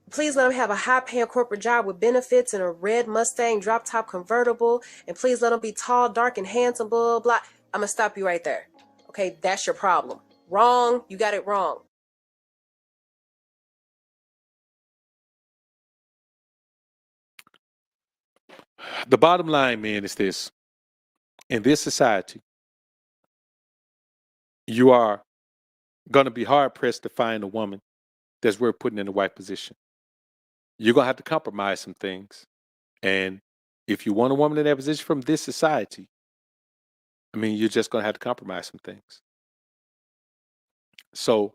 Please let him have a high-paying corporate job with benefits and a red Mustang drop-top convertible. And please let him be tall, dark, and handsome, blah, blah, blah. I'm going to stop you right there. Okay, that's your problem. Wrong. You got it wrong. The bottom line, man, is this. In this society, you are going to be hard-pressed to find a woman that's worth putting in the right position. You're going to have to compromise some things. And if you want a woman in that position from this society, I mean, you're just going to have to compromise some things. So,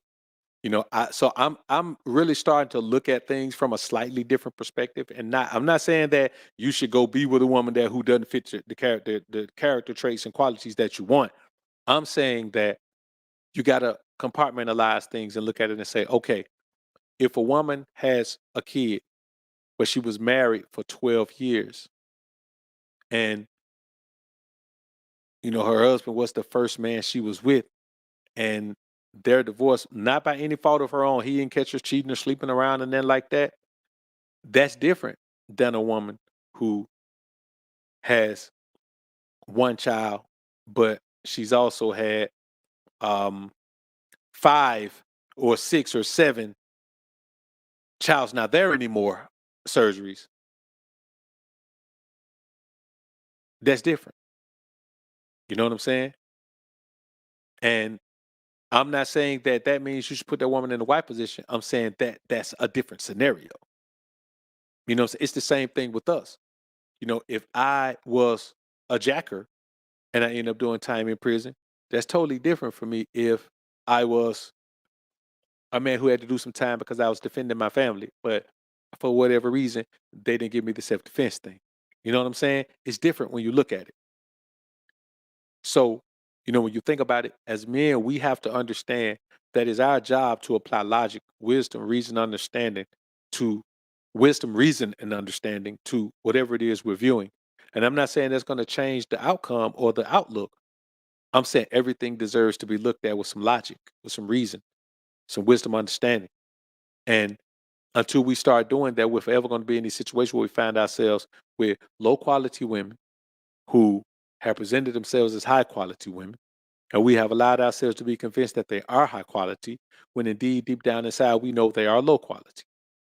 I'm really starting to look at things from a slightly different perspective, and I'm not saying that you should go be with a woman who doesn't fit the character traits and qualities that you want. I'm saying that you got to compartmentalize things and look at it and say, okay, if a woman has a kid, but she was married for 12 years, and her husband was the first man she was with, and they're divorced, not by any fault of her own. He didn't catch her cheating or sleeping around and then like that. That's different than a woman who has one child, but she's also had 5 or 6 or 7 child's not there anymore surgeries. That's different. You know what I'm saying? And I'm not saying that means you should put that woman in the white position. I'm saying that that's a different scenario. It's the same thing with us. If I was a jacker and I end up doing time in prison, that's totally different for me if I was a man who had to do some time because I was defending my family, but for whatever reason, they didn't give me the self-defense thing. You know what I'm saying? It's different when you look at it. So, when you think about it, as men, we have to understand that it's our job to apply logic, wisdom, reason, understanding to wisdom, reason, and understanding to whatever it is we're viewing. And I'm not saying that's going to change the outcome or the outlook. I'm saying everything deserves to be looked at with some logic, with some reason, some wisdom, understanding. And until we start doing that, we're forever going to be in these situations where we find ourselves with low quality women who have presented themselves as high quality women. And we have allowed ourselves to be convinced that they are high quality, when indeed deep down inside we know they are low quality.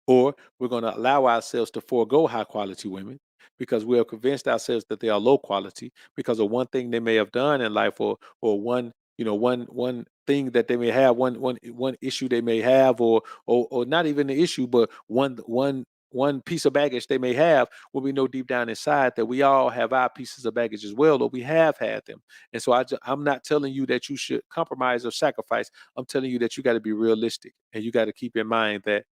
Or we're going to allow ourselves to forego high quality women because we have convinced ourselves that they are low quality because of one thing they may have done in life, or one one thing that they may have, one issue they may have, or not even the issue, but one piece of baggage they may have, when we know deep down inside that we all have our pieces of baggage as well, or we have had them. And so I'm not telling you that you should compromise or sacrifice. I'm telling you that you got to be realistic, and you got to keep in mind that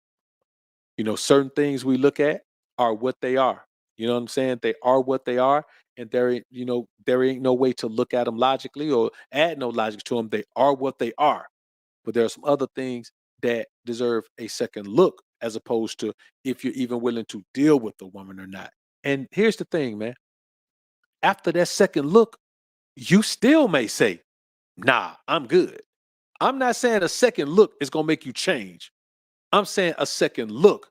certain things we look at are what they are. You know what I'm saying? They are what they are, and there ain't no way to look at them logically or add no logic to them. They are what they are. But there are some other things that deserve a second look, as opposed to if you're even willing to deal with the woman or not. And here's the thing, man. After that second look, you still may say, "Nah, I'm good." I'm not saying a second look is going to make you change. I'm saying a second look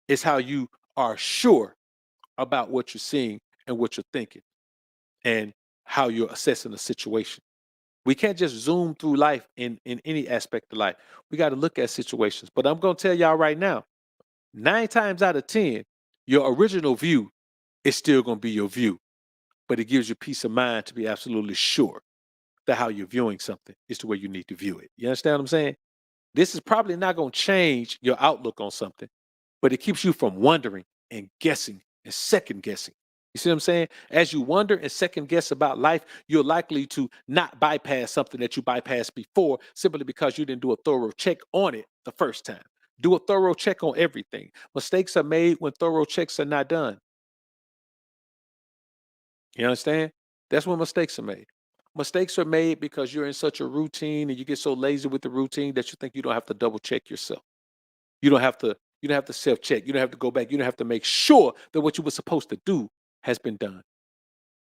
is how you are sure about what you're seeing and what you're thinking and how you're assessing the situation. We can't just zoom through life in any aspect of life. We got to look at situations. But I'm going to tell y'all right now, 9 times out of 10, your original view is still going to be your view. But it gives you peace of mind to be absolutely sure that how you're viewing something is the way you need to view it. You understand what I'm saying? This is probably not going to change your outlook on something, but it keeps you from wondering and guessing and second guessing. You see what I'm saying? As you wonder and second guess about life, you're likely to not bypass something that you bypassed before, simply because you didn't do a thorough check on it the first time. Do a thorough check on everything. Mistakes are made when thorough checks are not done. You understand? That's when mistakes are made. Mistakes are made because you're in such a routine and you get so lazy with the routine that you think you don't have to double check yourself. You don't have to self check. You don't have to go back. You don't have to make sure that what you were supposed to do has been done.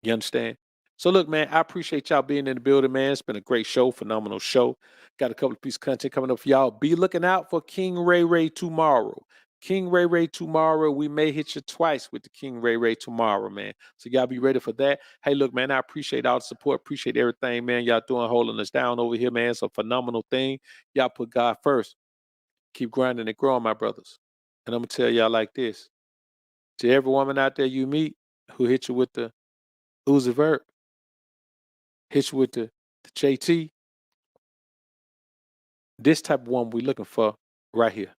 You understand? So look, man, I appreciate y'all being in the building, man. It's been a great show, phenomenal show. Got a couple of pieces of content coming up for y'all. Be looking out for King Ray Ray tomorrow. King Ray Ray tomorrow. We may hit you twice with the King Ray Ray tomorrow, man. So y'all be ready for that. Hey, look, man, I appreciate all the support. Appreciate everything, man. Y'all doing, holding us down over here, man. It's a phenomenal thing. Y'all put God first. Keep grinding and growing, my brothers. And I'm going to tell y'all like this. To every woman out there you meet who hit you with the Vert, hit you with the JT, this type of woman we looking for right here.